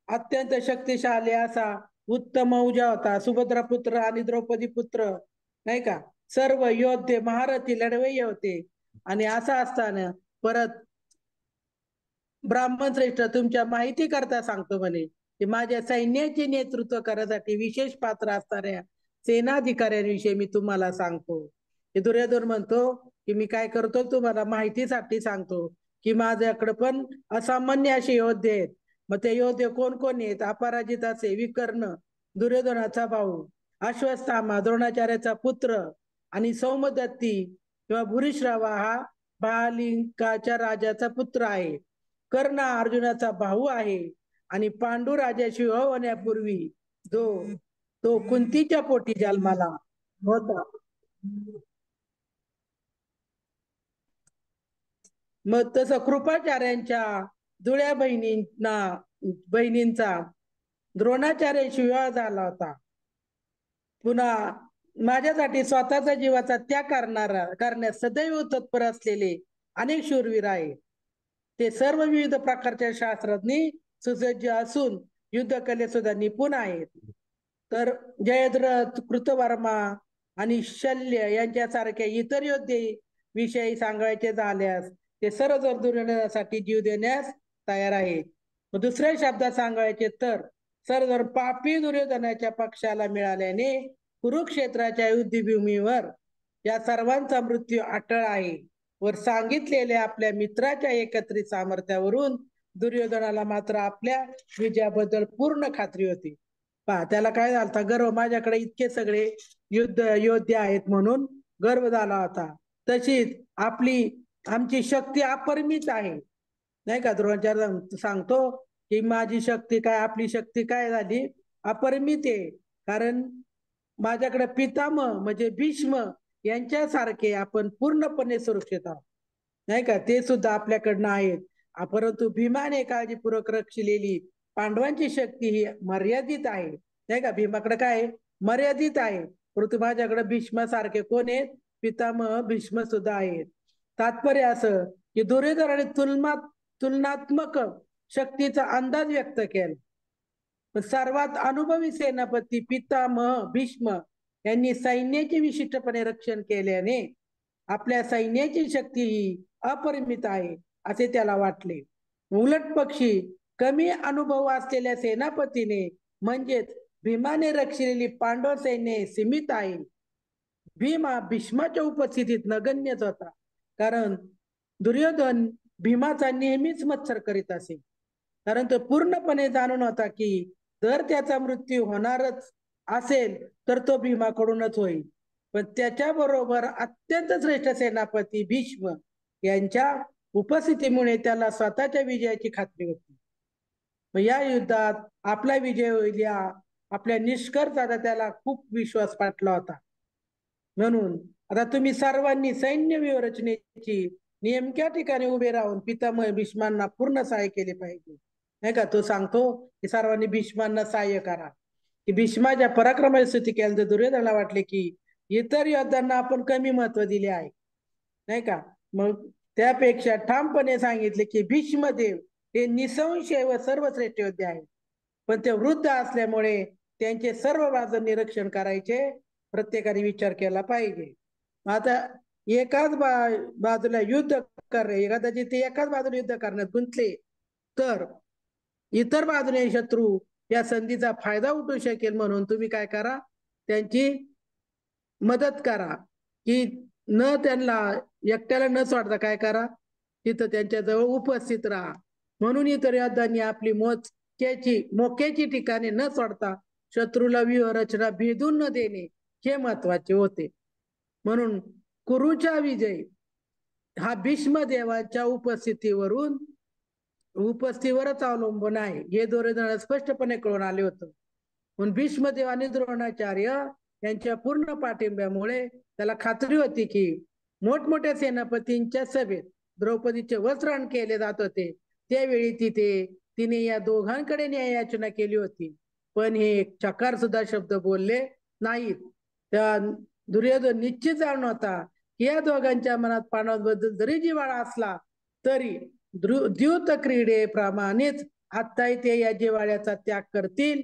अत्यंत शक्तिशाली असा उत्तम औजा होता, सुभद्रा पुत्र आणि द्रौपदी पुत्र नाही का, सर्व योद्धे महारथी लढवय्ये होते. आणि असं असताना परत ब्राह्मण श्रेष्ठ तुमच्या माहिती करता सांगतो म्हणे की माझ्या सैन्याचे नेतृत्व करण्यासाठी विशेष पात्र असणाऱ्या सेनाधिकाऱ्यांविषयी मी तुम्हाला सांगतो. हे दुर्योधन म्हणतो की मी काय करतो तुम्हाला माहितीसाठी सांगतो की माझ्याकडे पण असामान्य असे योद्धे आहेत. मग ते योद्धे कोण कोण आहेत, अपराजिताचे विकर्ण दुर्योधनाचा भाऊ, अश्वत्थामा द्रोणाचार्याचा पुत्र आणि सौमदत्ती किंवा भूरिश्रवा हा महालिंगाच्या राजाचा पुत्र आहे, कर्ण अर्जुनाचा भाऊ आहे आणि पांडू राजाशी होण्यापूर्वी तो कुंतीच्या पोटी जन्माला होता. मग तसं कृपाचार्यांच्या जुळ्या बहिणींचा द्रोणाचार्यांशी विवाह झाला होता. पुन्हा माझ्यासाठी स्वतःचा जीवाचा त्याग करण्यास सदैव तत्पर असलेले अनेक शूरवीर आहेत. ते सर्व विविध प्रकारच्या शास्त्रांनी सुसज्ज असून युद्धकलेत सुद्धा निपुण आहेत. तर जयद्रथ, कृतवर्मा आणि शल्य यांच्यासारख्या इतर योद्धे विषयी सांगायचे झाल्यास ते सर्व दुर्योधनासाठी जीव देण्यास तयार आहेत. दुसऱ्या शब्दात सांगायचे तर सर्व पापी दुर्योधनाच्या पक्षाला मिळाल्याने कुरुक्षेत्राच्या युद्धभूमीवर या सर्वांचा मृत्यू अटळ आहे. वर सांगितलेल्या आपल्या मित्राच्या एकत्रित सामर्थ्यावरून दुर्योधनाला मात्र आपल्या विजयाबद्दल पूर्ण खात्री होती. पहा, त्याला काय झालं, गर्व, माझ्याकडे इतके सगळे योद्धे आहेत म्हणून गर्व झाला होता. तशीच आमची शक्ती अपरिमित आहे, नाही का. द्रोणाचार्य सांगतो की माझी शक्ती काय, आपली शक्ती काय झाली, अपरिमित आहे. कारण माझ्याकडे पितामह म्हणजे भीष्म यांच्यासारखे आपण पूर्णपणे सुरक्षित आहोत, नाही का. ते सुद्धा आपल्याकडनं आहेत. परंतु भीमाने काळजीपूर्वक रक्षलेली पांडवांची शक्ती ही मर्यादित आहे, नाही का. भीमाकडे काय मर्यादित आहे, परंतु माझ्याकडे भीष्मासारखे कोण आहेत, पितामह भीष्म सुद्धा आहेत. तात्पर्य असं की दुर्योधनाने तुलनात्मक शक्तीचा अंदाज व्यक्त केला. सर्वात अनुभवी सेनापती पितामह भीष्म यांनी सैन्याचे विशिष्टपणे रक्षण केल्याने आपल्या सैन्याची शक्ती ही अपरिमित आहे असे त्याला वाटले. उलट पक्षी कमी अनुभव असलेल्या सेनापतीने म्हणजेच भीमाने रक्षलेली पांडव सैन्य सीमित आहे. भीमा भीष्माच्या उपस्थितीत नगण्यच होता, कारण दुर्योधन भीमाचा नेहमीच मत्सर करीत असे. कारण तो पूर्णपणे जाणून होता की जर त्याचा मृत्यू होणारच असेल तर तो भीमाकडूनच होईल. पण त्याच्याबरोबर अत्यंत श्रेष्ठ सेनापती भीष्म यांच्या उपस्थितीमुळे त्याला स्वतःच्या विजयाची खात्री होती. या युद्धात आपला विजय होईल या आपल्या निष्कर्षाचा त्याला खूप विश्वास वाटला होता. म्हणून आता तुम्ही सर्वांनी सैन्य व्यूहरचनेची नेमक्या ठिकाणी उभे राहून पितामह भीष्मांना पूर्ण सहाय्य केले पाहिजे, नाही का. तो सांगतो की सर्वांनी भीष्मांना सहाय्य करा. की भीष्माच्या पराक्रमाची स्तुती केल्यानंतर दुर्योधनाला वाटले की इतर योद्ध्यांना आपण कमी महत्व दिले आहे, नाही का. मग त्यापेक्षा ठामपणे सांगितले की भीष्मदेव हे निसंशय व सर्वश्रेष्ठ योद्धे आहेत, पण ते वृद्ध असल्यामुळे त्यांचे सर्व बाजू निरीक्षण करायचे प्रत्येकाने विचार केला पाहिजे. आता एकाच बाजूला युद्ध करणे, कदाचित ते एकाच बाजूला युद्ध करण्यात गुंतले तर इतर बाजूने शत्रू या संधीचा फायदा उठवू शकेल. म्हणून तुम्ही काय करा, त्यांची मदत करा की त्यांना एकट्याला न सोडता काय करा, तिथं त्यांच्या जवळ उपस्थित राहा. म्हणून इतर योद्ध्यांनी आपली मोक्याची ठिकाणे न सोडता शत्रूला व्यूहरचना भेदून न देणे हे महत्वाचे होते. म्हणून कुरुचा विजय हा भीष्मदेवाच्या उपस्थितीवरच अवलंबून आहे हे दुर्योधनाला स्पष्टपणे कळून आले होतं. म्हणून भीष्मदेव आणि द्रोणाचार्य यांच्या पूर्ण पाठिंब्यामुळे त्याला खात्री होती की मोठमोठ्या सेनापतींच्या सभेत द्रौपदीचे वस्त्रण केले जात होते त्यावेळी तिने या दोघांकडे न्याययाचना केली होती, पण हे चकार सुद्धा शब्द बोलले नाहीत. त्या दुर्योधन निश्चित जाणून होता की या दोघांच्या मनात पांडवांबद्दल जरी जिव्हाळा असला तरी द्यूत क्रीडेप्रमाणेच आत्ताही ते या जिव्हाळ्याचा त्याग करतील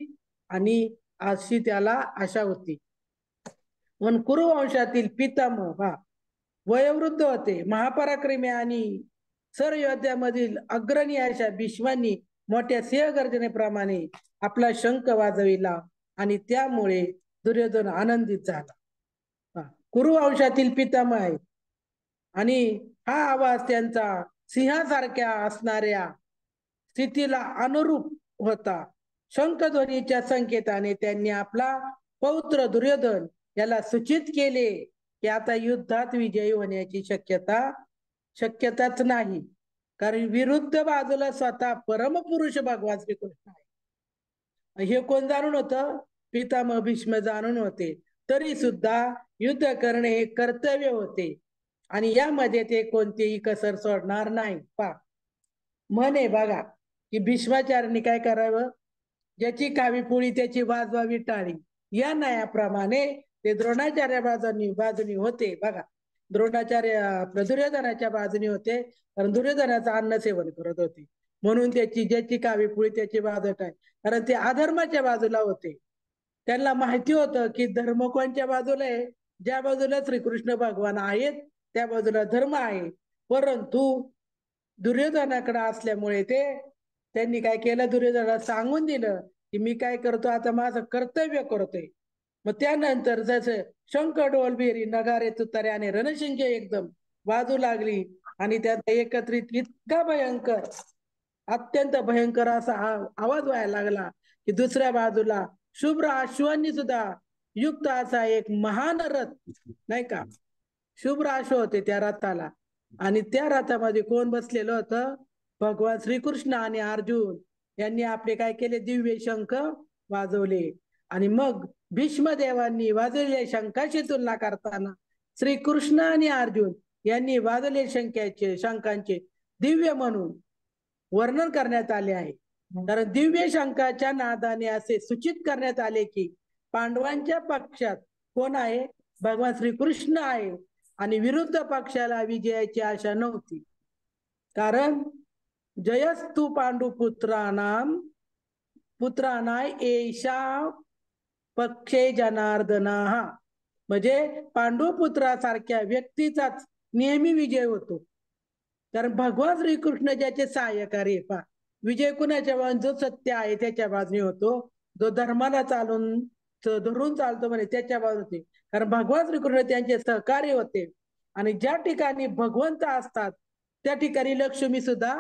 आणि अशी त्याला आशा होती. म्हणून कुरुवंशातील पितामह वयोवृद्ध होते, महापराक्रमी आणि सर्व योद्ध्यामधील अग्रणी अशा भीष्मांनी मोठ्या सिंहगर्जनेप्रमाणे आपला शंख वाजविला आणि त्यामुळे दुर्योधन आनंदित झाला. कुरुवंशातील पितामह आहेत आणि हा आवाज त्यांचा सिंहासारख्या असणाऱ्या स्थितीला अनुरूप होता. शंखध्वनीच्या संकेताने त्यांनी आपला पौत्र दुर्योधन याला सूचित केले की आता युद्धात विजयी होण्याची शक्यताच नाही, कारण विरुद्ध बाजूला स्वतः परमपुरुष भगवान श्रीकृष्ण आहे. हे कोण जाणून होतं? पितामह भीष्म जाणून होते. तरी सुद्धा युद्ध करणे हे कर्तव्य होते आणि यामध्ये ते कोणतेही कसर सोडणार नाही. म्हणे बघा की भीष्माचार्यांनी काय करावं, ज्याची कावी पोळी त्याची वाजवावी टाळी, या न्यायाप्रमाणे ते द्रोणाचार्य बाजूनी होते. बघा, द्रोणाचार्य आपल्या दुर्योधनाच्या बाजूनी होते, कारण दुर्योधनाचं अन्न सेवन करत होते, म्हणून ज्याची कावी पोळी त्याची वाजत आहे, कारण ते अधर्माच्या बाजूला होते. त्यांना माहिती होतं की धर्म कोणत्या बाजूला आहे, ज्या बाजूला श्रीकृष्ण भगवान आहेत त्या बाजूला धर्म आहे. परंतु दुर्योधनाकडे असल्यामुळे त्यांनी काय केलं, दुर्योधनाला सांगून दिलं की मी काय करतो, आता माझं कर्तव्य करतोय. मग त्यानंतर जसं शंख ढोल बेरी नगारे तुतारे आणि रणशिंगे एकदम वाजू लागली आणि त्यात एकत्रित इतका भयंकर, अत्यंत भयंकर असा आवाज व्हायला लागला की दुसऱ्या बाजूला शुभ्र अश्वांनी सुद्धा युक्त असा एक महान रथ, नाही का, शुभ्र अश्व होते त्या रथाला, आणि त्या रथामध्ये कोण बसलेलं होतं, भगवान श्रीकृष्ण आणि अर्जुन यांनी आपले काय केले, दिव्य शंख वाजवले. आणि मग भीष्मदेवांनी वाजवलेल्या शंखाची तुलना करताना श्रीकृष्ण आणि अर्जुन यांनी वाजवले शंखांचे दिव्य म्हणून वर्णन करण्यात आले आहे. कारण दिव्य शंखाच्या नादाने असे सूचित करण्यात आले की पांडवांच्या पक्षात कोण आहे, भगवान श्रीकृष्ण आहे, आणि विरुद्ध पक्षाला विजयाची आशा नव्हती. कारण जयस्तु पुत्रानाय एषा पक्षे जनार्दना, म्हणजे पांडुपुत्रासारख्या व्यक्तीचाच नेहमी विजय होतो. कारण भगवान श्रीकृष्ण ज्याचे सहाय्यकारी, विजय कुणाच्या बाजूने, जो सत्य आहे त्याच्या बाजूने होतो, जो धर्माला धरून चालतो म्हणे त्याच्या बाजूने, कारण भगवान श्रीकृष्ण त्यांचे सहकारी होते. आणि ज्या ठिकाणी भगवंत असतात त्या ठिकाणी लक्ष्मी सुद्धा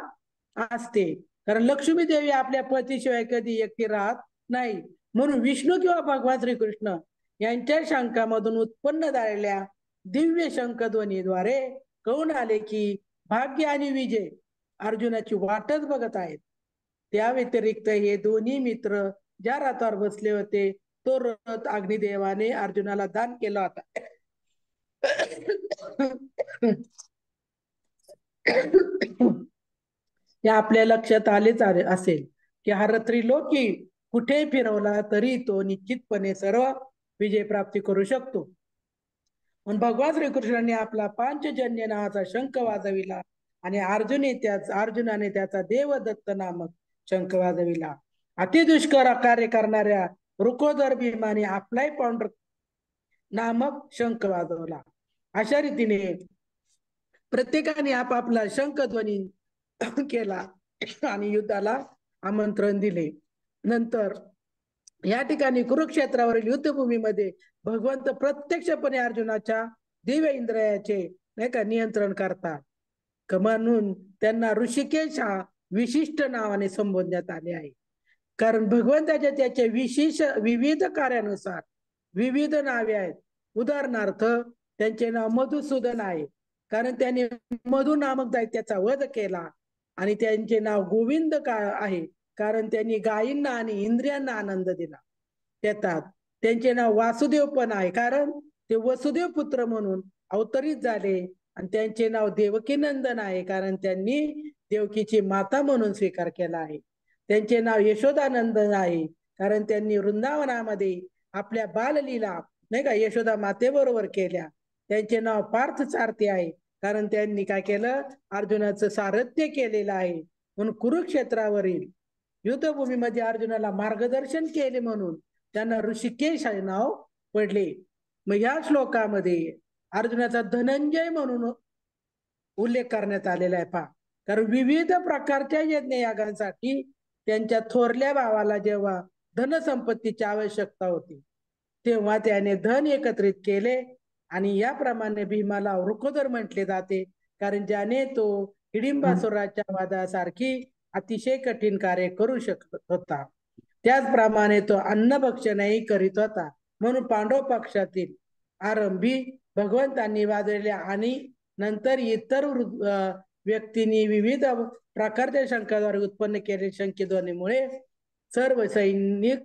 असते, कारण लक्ष्मी देवी आपल्या पतीशिवाय कधी एकटी राहत नाही. म्हणून विष्णू किंवा भगवान श्रीकृष्ण यांच्या शंखामधून उत्पन्न झालेल्या दिव्य शंखध्वनीद्वारे कळून आले की भाग्य आणि विजय अर्जुनाची वाटच बघत आहेत. त्या व्यतिरिक्त हे दोन्ही मित्र ज्या रथावर बसले होते तो रथ अग्निदेवाने अर्जुनाला दान केला होता. हे आपल्या लक्षात आलेच असेल की हा त्रिलोकी कुठे फिरवला तरी तो निश्चितपणे सर्व विजय प्राप्ती करू शकतो. पण भगवान श्रीकृष्णाने आपला पांचजन्य नावाचा शंख वाजविला आणि अर्जुनाने त्याचा देवदत्त नामक शंख वाजविला. अतिदुष्कर कार्य करणाऱ्या रुकोदर भीमाने आपलाही पांडुरंग नामक शंख वाजवला. अशा रीतीने प्रत्येकाने आपापला शंखध्वनी केला आणि युद्धाला आमंत्रण दिले. नंतर या ठिकाणी कुरुक्षेत्रावरील युद्धभूमीमध्ये भगवंत प्रत्यक्षपणे अर्जुनाच्या दिव्य इंद्रियाचे नाही का नियंत्रण करतात, म्हणून त्यांना ऋषिकेश हा विशिष्ट नावाने संबोधण्यात आले आहे. कारण भगवंताच्या त्याच्या विविध कार्यानुसार विविध नावे आहेत. उदाहरणार्थ त्यांचे नाव मधुसूदन आहे, कारण त्यांनी मधु नामक दैत्याचा वध केला. आणि त्यांचे नाव गोविंद आहे, कारण त्यांनी गायींना आणि इंद्रियांना आनंद दिला. त्यांचे नाव वासुदेव पण आहे, कारण ते वसुदेव पुत्र म्हणून अवतरित झाले. आणि त्यांचे नाव देवकी नंदन आहे, कारण त्यांनी देवकीची माता म्हणून स्वीकार केला आहे. त्यांचे नाव यशोदानंदन आहे, कारण त्यांनी वृंदावनामध्ये आपल्या बाललीला नाही का यशोदा मातेबरोबर केल्या. त्यांचे नाव पार्थसारथी आहे, कारण त्यांनी काय केलं, अर्जुनाचं सारथ्य केलेलं आहे. म्हणून कुरुक्षेत्रावरील युद्धभूमीमध्ये अर्जुनाला मार्गदर्शन केले म्हणून त्यांना ऋषिकेश हे नाव पडले. मग या श्लोकामध्ये अर्जुनाचा धनंजय म्हणून उल्लेख करण्यात आलेला आहे. कारण विविध प्रकारच्या यज्ञयागांसाठी त्यांच्या थोरल्या भावाला जेव्हा धनसंपत्तीची आवश्यकता होती तेव्हा त्याने धन एकत्रित केले. आणि याप्रमाणे भीमाला वृकोदर म्हटले जाते, कारण ज्याने तो हिडिंबासुराच्या वादासारखी अतिशय कठीण कार्य करू शकत होता. त्याचप्रमाणे तो अन्नभक्षणही करीत होता. म्हणून पांडव पक्षातील आरंभी भगवंतांनी वाजवलेल्या आणि नंतर इतर व्यक्तींनी विविध प्रकारच्या शंखाद्वारे उत्पन्न केलेल्या शंखध्वनीमुळे सर्व सैनिक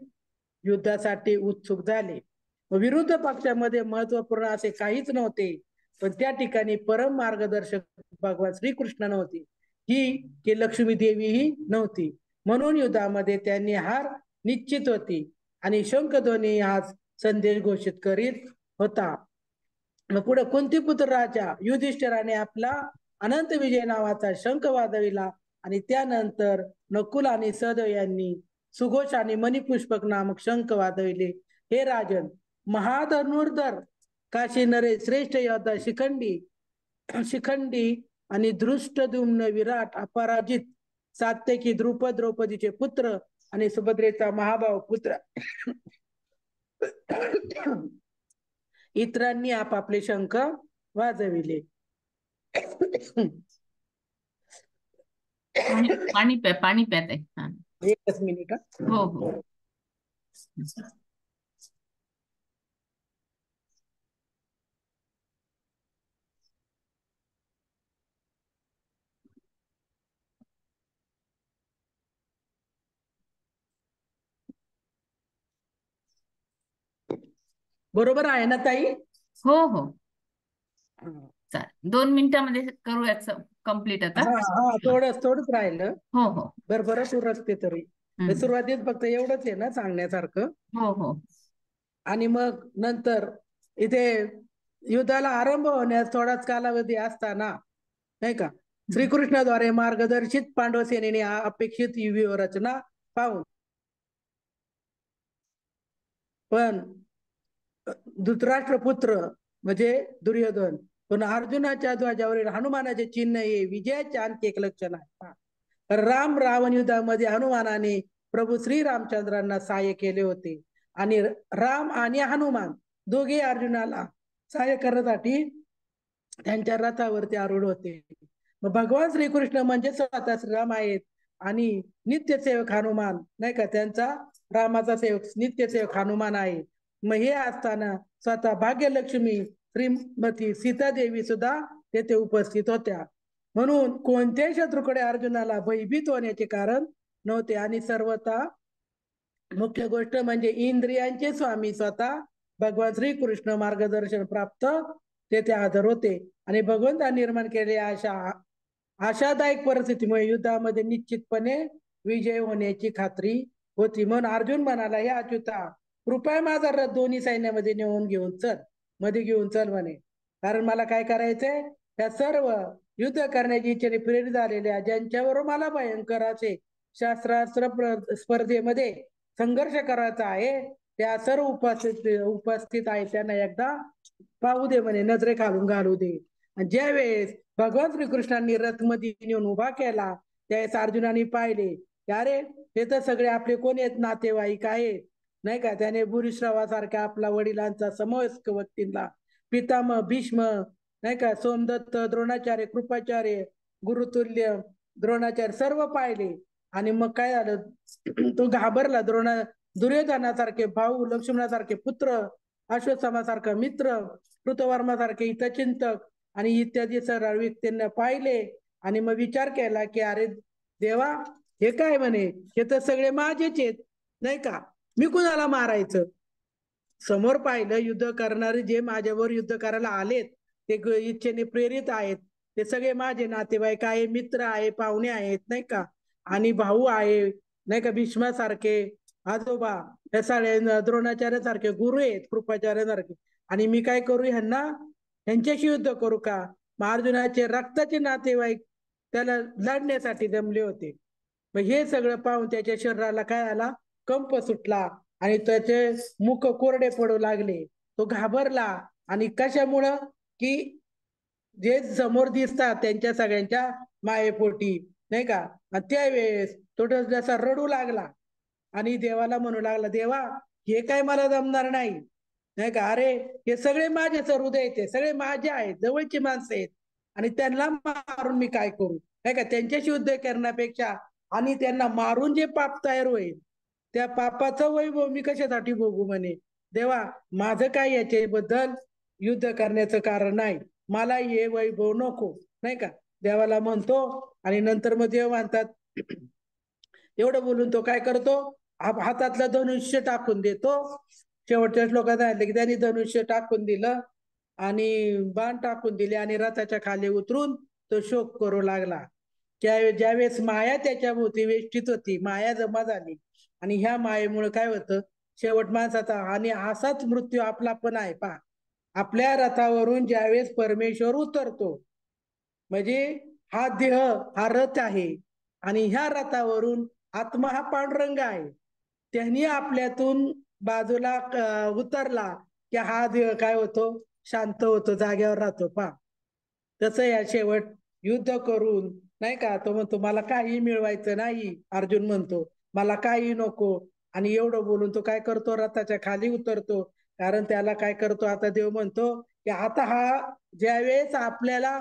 युद्धासाठी उत्सुक झाले. विरुद्ध पक्षामध्ये महत्वपूर्ण असे काहीच नव्हते, पण त्या ठिकाणी परम मार्गदर्शक भगवान श्रीकृष्ण नव्हते की लक्ष्मी देवी ही नव्हती. म्हणून युद्धामध्ये त्यांनी हार निश्चित होती आणि शंखध्वनी हा संदेश घोषित करीत होता. मग पुढे कुंतीपुत्र राजा युधिष्ठिराने आपला अनंत विजय नावाचा शंख वाजविला आणि त्यानंतर नकुल आणि सहदेव यांनी सुघोष आणि मणिपुष्पक नामक शंख वाजविले. हे राजन, महाधनुर्धर काशी नरे श्रेष्ठ योद्धा शिखंडी आणि धृष्टद्युम्न विराट अपराजित सात्यकी द्रौपदीचे पुत्र आणि सुभद्रेचा महाभाव पुत्र इतरांनी आपापले शंख वाजविले. पाणी प्यात आहे. हा. एकच मिनिट. हो हो. बरोबर आहे ना ताई? हो हो. चालेल, 2 मिनिटांमध्ये करू याचं कम्प्लीट आता. हा थोडंच राहिलं. हो हो. बरं सुरक्षते तरी सुरुवातीत फक्त एवढंच आहे ना सांगण्यासारखं. हो हो. आणि मग नंतर इथे युद्धाला आरंभ होण्यास थोडाच कालावधी असताना नाही का श्रीकृष्णाद्वारे मार्गदर्शित पांडव सेनेने अपेक्षित व्यूहरचना पाहून पण धृतराष्ट्रपुत्र म्हणजे दुर्योधन पण अर्जुनाच्या ध्वजावरील हनुमानाचे चिन्ह हे विजयाचे आणखी एक लक्षण आहे. राम रावण युद्धामध्ये हनुमानाने प्रभू श्रीरामचंद्रांना सहाय्य केले होते आणि राम आणि हनुमान दोघे अर्जुनाला सहाय्य करण्यासाठी त्यांच्या रथावरती आरूढ होते. मग भगवान श्रीकृष्ण म्हणजे स्वतः श्रीराम आहेत आणि नित्यसेवक हनुमान नाही का त्यांचा रामाचा सेवक नित्यसेवक हनुमान आहे. मग हे असताना स्वतः भाग्यलक्ष्मी श्रीमती सीतादेवी सुद्धा तेथे उपस्थित होत्या. म्हणून कोणत्याही शत्रूकडे अर्जुनाला भयभीत होण्याचे कारण नव्हते आणि सर्वथा मुख्य गोष्ट म्हणजे इंद्रियांचे स्वामी स्वतः भगवान श्रीकृष्ण मार्गदर्शन प्राप्त तेथे हजर होते आणि भगवंतांनी निर्माण केलेल्या आशादायक परिस्थितीमुळे युद्धामध्ये निश्चितपणे विजय होण्याची खात्री होती. म्हणून अर्जुन म्हणाला, हे अच्युता कृपया माझा रथ दोन्ही सैन्यामध्ये घेऊन चल म्हणे, कारण मला काय करायचंय त्या सर्व युद्ध करण्याची इच्छेने प्रेरित झालेल्या ज्यांच्यावर मला भयंकर असे शास्त्रास्त्र स्पर्धेमध्ये संघर्ष करायचा आहे त्या सर्व उपस्थित आहे त्यांना एकदा पाहू दे म्हणे, नजरे घालू दे. ज्या वेळेस भगवान श्रीकृष्णांनी रथ मध्ये नेऊन उभा केला त्यावेळेस अर्जुनाने पाहिले अरे हे तर सगळे आपले कोण आहेत, नातेवाईक आहेत नाही का. त्याने भूरिश्रवासारख्या आपला वडिलांचा समवयस्क व्यक्तींना पितामह भीष्म नाही का, सोमदत्त, द्रोणाचार्य, कृपाचार्य, गुरुतुल्य द्रोणाचार्य सर्व पाहिले. आणि मग काय झालं, तो घाबरला. दुर्योधनासारखे भाऊ, लक्ष्मणासारखे पुत्र, अश्वत्थामासारखा मित्र, कृतवर्मासारखे हितचिंतक आणि इत्यादी सर्व व्यक्तींना पाहिले आणि मग विचार केला की अरे देवा हे काय म्हणे, हे तर सगळे माझेच आहेत नाही का, मी कुणाला मारायचं. समोर पाहिलं युद्ध करणारे जे माझ्यावर युद्ध करायला आलेत ते इच्छेने प्रेरित आहेत, ते सगळे माझे नातेवाईक आहे, मित्र आहे, पाहुणे आहेत नाही का, आणि भाऊ आहे नाही का, भीष्मासारखे आजोबा, या सगळ्या द्रोणाचार्यासारखे गुरु आहेत, कृपाचार्यासारखे. आणि मी काय करू, ह्यांच्याशी युद्ध करू का? अर्जुनाचे रक्ताचे नातेवाईक त्याला लढण्यासाठी जमले होते. मग हे सगळं पाहून त्याच्या शरीराला काय आला, कंप सुटला आणि त्याचे मुख कोरडे पडू लागले. तो घाबरला आणि कशामुळं की जे समोर दिसतात त्यांच्या सगळ्यांच्या मायेपोटी नाही का. त्यावेळेस तो जसा रडू लागला आणि देवाला म्हणू लागला, देवा हे काय मला जमणार नाही नाही का, अरे हे सगळे माझेच हृदय आहेत, सगळे माझे आहेत, जवळची माणसं आहेत आणि त्यांना मारून मी काय करू नाही का. त्यांच्याशी युद्ध करण्यापेक्षा आणि त्यांना मारून जे पाप तयार होईल त्या पापाचं वैभव मी कशासाठी भोगू म्हणे. देवा माझं काय याच्याबद्दल युद्ध करण्याचं कारण नाही, मला हे वैभव नको नाही का, देवाला म्हणतो. आणि नंतर मग देव म्हणतात, एवढं बोलून तो काय करतो, हातातलं धनुष्य टाकून देतो शेवटच्या श्लोकात सांगितलं की त्यांनी धनुष्य टाकून दिलं आणि बाण टाकून दिले आणि रथाच्या खाली उतरून तो शोक करू लागला. ज्यावेळेस माया त्याच्या भोवती वेष्टीत होती, माया जमा झाली आणि ह्या मायेमुळे काय होतं, शेवट माणसाचा आणि असाच मृत्यू आपला पण आहे. पहा, आपल्या रथावरून ज्यावेळेस परमेश्वर उतरतो, म्हणजे हा देह हा रथ आहे आणि ह्या रथावरून आत्मा हा पांडुरंग आहे, त्यांनी आपल्यातून बाजूला उतरला की हा देह काय होतो, शांत होतो, जाग्यावर राहतो. पहा, तसं या शेवट युद्ध करून नाही का, तो म्हणतो मला काही मिळवायचं नाही, अर्जुन म्हणतो मला काही नको, आणि एवढं बोलून तो काय करतो, रथाच्या खाली उतरतो. कारण त्याला काय करतो, आता देव म्हणतो की आता हा ज्यावेळेस आपल्याला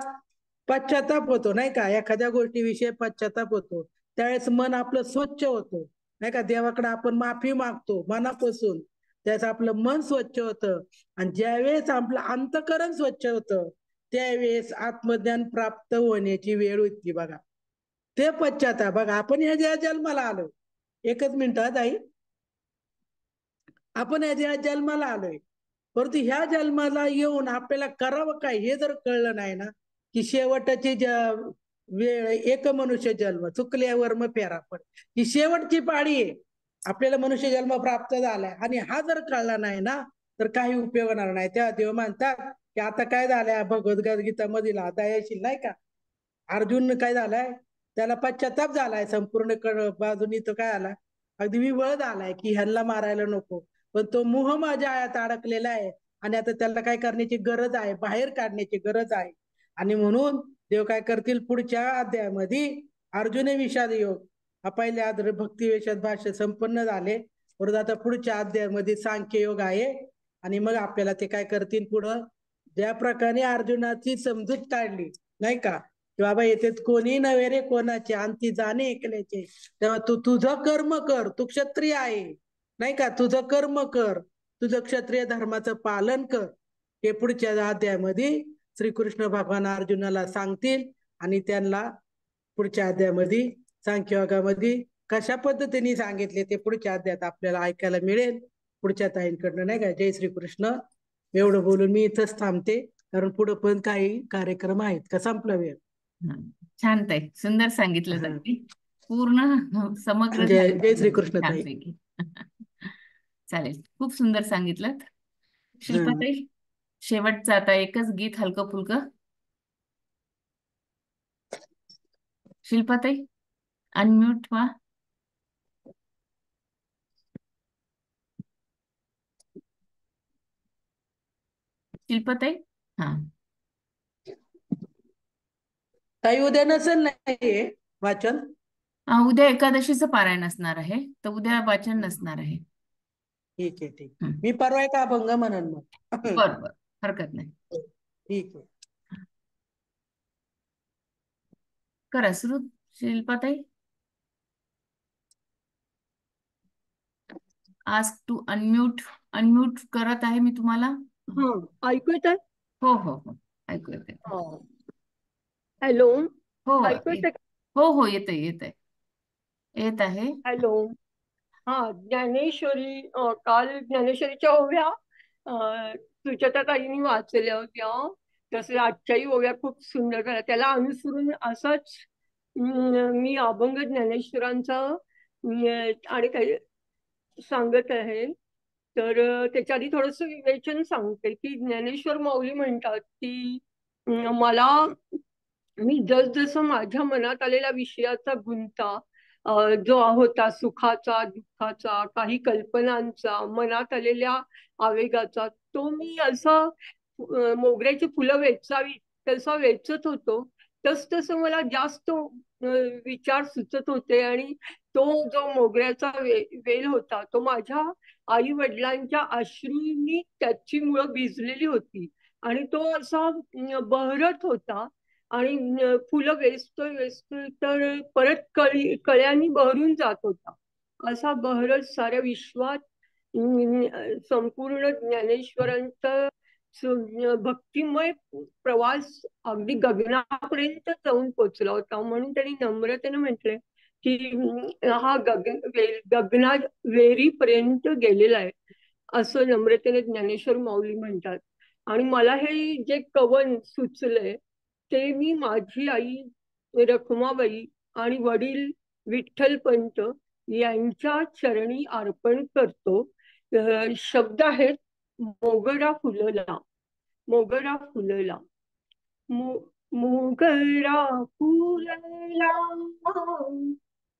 पश्चाताप होतो नाही का, एखाद्या गोष्टीविषयी पश्चाताप होतो, त्यावेळेस मन आपलं स्वच्छ होतं नाही का, देवाकडे आपण माफी मागतो मनापासून, त्याच आपलं मन स्वच्छ होतं. आणि ज्यावेळेस आपलं अंतकरण स्वच्छ होतं त्यावेळेस आत्मज्ञान प्राप्त होण्याची वेळ होती. बघा, ते पश्चाताप. बघा, आपण ह्या जन्माला आलो, एकच मिनिटात आई, आपण ह्या जन्माला आलोय, परंतु ह्या जन्माला येऊन आपल्याला करावं काय हे जर कळलं नाही ना, की शेवटची वेळ एक मनुष्य जन्म चुकल्यावर मग फेरा पड, ही शेवटची पाळी आहे, आपल्याला मनुष्य जन्म प्राप्त झालाय आणि हा जर कळला नाही ना तर काही उपयोग होणार नाही. तेव्हा देव म्हणतात की आता काय झालंय, भगवद्गीता मधील आता येशील नाही का, अर्जुन काय झालाय, त्याला पश्चाताप झालाय संपूर्ण बाजूनी, तो काय आला, अगदी विवळ झालाय की ह्यांना मारायला नको, पण तो मोह माझ्या आयात अडकलेला आहे आणि आता त्याला काय करण्याची गरज आहे, बाहेर काढण्याची गरज आहे. आणि म्हणून देव काय करतील, पुढच्या अध्यायामध्ये अर्जुन विषाद योग हा पहिल्या भक्ती वेशात भाष्य संपन्न झाले, परत आता पुढच्या अध्यायामध्ये सांख्य योग आहे. आणि मग आपल्याला ते काय करतील पुढं, ज्या प्रकारे अर्जुनाची समजूत काढली नाही का, की बाबा येथे कोणी नव्हे रे कोणाचे, अंती जाणे एकल्याचे, तेव्हा तू तुझं कर्म कर, तू क्षत्रिय आहे नाही का, तुझं कर्म कर, तुझं क्षत्रिय धर्माचं पालन कर, हे पुढच्या अध्यायामध्ये श्रीकृष्ण भगवान अर्जुनाला सांगतील. आणि त्यांना पुढच्या अध्यायामध्ये सांख्ययोगामध्ये कशा पद्धतीने सांगितले ते पुढच्या अध्यायात आपल्याला ऐकायला मिळेल पुढच्या ताईंकडनं नाही का. जय श्रीकृष्ण. एवढं बोलून मी इथंच थांबते, कारण पुढे पण काही कार्यक्रम आहेत. का संपला वेळ? छान ताई, सुंदर सांगितलं जाते, पूर्ण समग्र जय झालं जय श्रीकृष्ण ताई. छानपैकी. चालेल, खूप सुंदर सांगितलं. शिल्पाताई, शेवटचं आता एकच गीत हलकं फुलकं. शिल्पाताई अनम्यूट व्हा. शिल्पाताई, हा ताई उद्या नसेल नाहीये वाचन? उद्या एकादशीचं पारायण असणार आहे, तर उद्या वाचन नसणार आहे. ठीक आहे ठीक, मी परवा एक अभंग म्हणन मग. बरोबर, हरकत नाही. ठीक आहे, करा सुरू शिल्पाताई. Ask to unmute. अनम्यूट करत आहे मी तुम्हाला. हा, ऐकू येत आहे? हो हो हो, ऐकू येते. हॅलो, हो ऐकू येत? हो हो, येत आहे येत आहे येत आहे. हॅलो. हा, ज्ञानेश्वरी, काल ज्ञानेश्वरीच्या ओव्या सुचेताताईंनी वाचल्या होत्या, तसे आजच्याही ओव्या खूप सुंदर झाल्या. त्याला अनुसरून असंच मी अभंग ज्ञानेश्वरांचा आणि काही सांगत आहे. तर त्याच्या आधी थोडस विवेचन सांगते की ज्ञानेश्वर माऊली म्हणतात की मला, मी जसजसं माझ्या मनात आलेल्या विषयाचा गुंता जो होता, सुखाचा, दुःखाचा, काही कल्पनांचा, मनात आलेल्या आवेगाचा, तो मी असं मोगऱ्याची फुलं वेचावी तसा वेचत होतो. तसतसं मला जास्त विचार सुचत होते आणि तो जो मोगऱ्याचा वेल होता तो माझ्या आई वडिलांच्या अश्रूंनी त्याची मुळं भिजलेली होती आणि तो असा बहरत होता. आणि फुलं वेचतोय वेचतोय तर परत कळ्यांनी बहरून जात होता. असा बहरत साऱ्या विश्वात संपूर्ण ज्ञानेश्वरांचा भक्तिमय प्रवास अगदी गगनापर्यंत जाऊन पोचला होता. म्हणून त्यांनी नम्रतेने म्हटले की हा गगना वेरीपर्यंत गेलेला आहे. असं नम्रतेने ज्ञानेश्वर माऊली म्हणतात. आणि मला हे जे कवन सुचलंय ते मी माझी आई रखुमाबाई आणि वडील विठ्ठलपंत यांच्या चरणी अर्पण करतो. शब्द आहेत, मोगरा फुलला, मोगरा फुलला, मोगरा फुलला,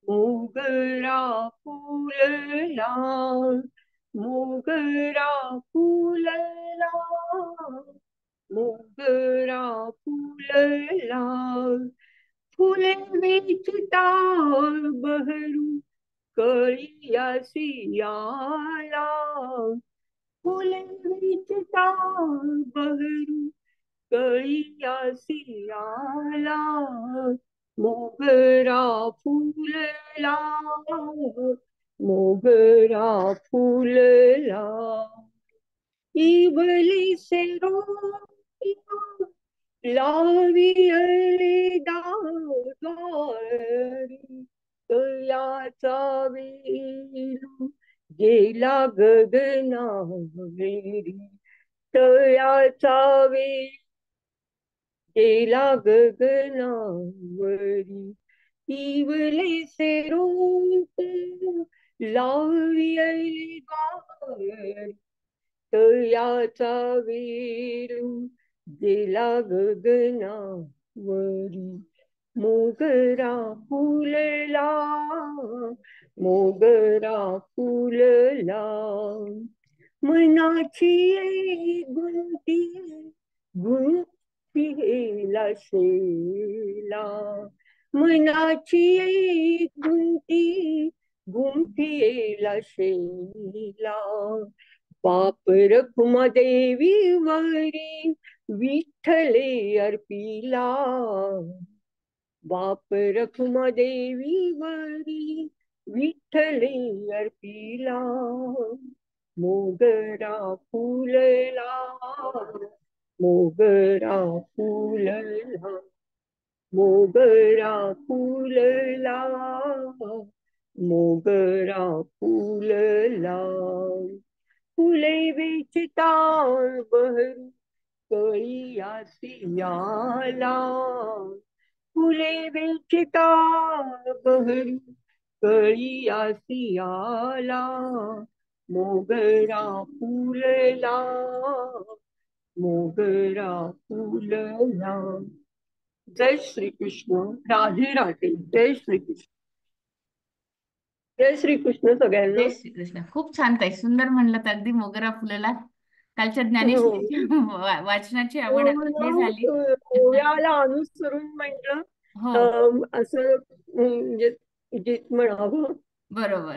मोगरा फुलला, मोगरा फुलला, मोगरा फुलला, फुले वेचिता बहरू कळियासी आला, फुले वेचिता बहरू कळियासी आला, मोगरा फुलला, मोगरा फुलला, इवली से रोटियां लावियले दारी, तयाचा वेलू गेला गगनावेरी, तयाचा वेलू गेला गगनावरी, इवले से रोटियां लावियले दारी, तयाचा वेलू गेला गगनावरी, मोगरा फुलला, मोगरा फुलला, मनाची एक गुंती गुंफिला शेला, मनाची एक गुंती गुंफिला शेला, बाप रखुमा देवी वरी विठ्ठले अर्पिला, बाप रखुमा देवी वरी विठ्ठले अर्पिला, मोगरा फुलला, मोगरा फुलला, मोगरा फुलला, मोगरा फुलला, फुले वेचिता बहरू कळियासी आला, फुले वेचिता बहरू कळियासी आला, मोगरा फुलला, मोगरा फुलला. जय श्री कृष्ण. राधे राधे. जय श्री कृष्ण. जय श्री कृष्ण सगळ्यांना. जय श्रीकृष्ण. खूप छान ताई, सुंदर म्हणलं तर, अगदी मोगरा फुलला. कालच्या हो ज्ञानेश्वरीची वाचनाची आवड हे झाली. ओव्याला अनुसरून म्हटलं हो असं म्हणजे गीत म्हणावं. बरोबर.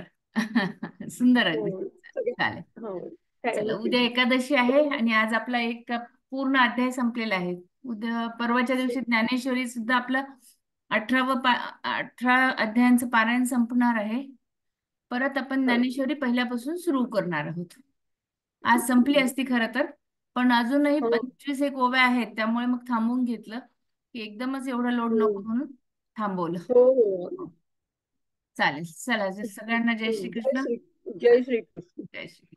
सुंदर अगदी. हो, सगळ्या- चालेल. हो, चला, thank you. उद्या एकादशी आहे आणि आज आपला एक पूर्ण अध्याय संपलेला आहे. उद्या परवाच्या दिवशी ज्ञानेश्वरी सुद्धा आपलं 18 अध्यायांचं पारायण संपणार आहे. परत आपण ज्ञानेश्वरी पहिल्यापासून सुरू करणार आहोत. आज संपली असती खरं तर, पण अजूनही हो, 25 एक ओव्या आहेत, त्यामुळे मग थांबवून घेतलं की एकदमच एवढा लोड नको म्हणून थांबवलं. हो, हो. चालेल. चला, सगळ्यांना जय श्रीकृष्ण. जय श्री कृष्ण. जय श्री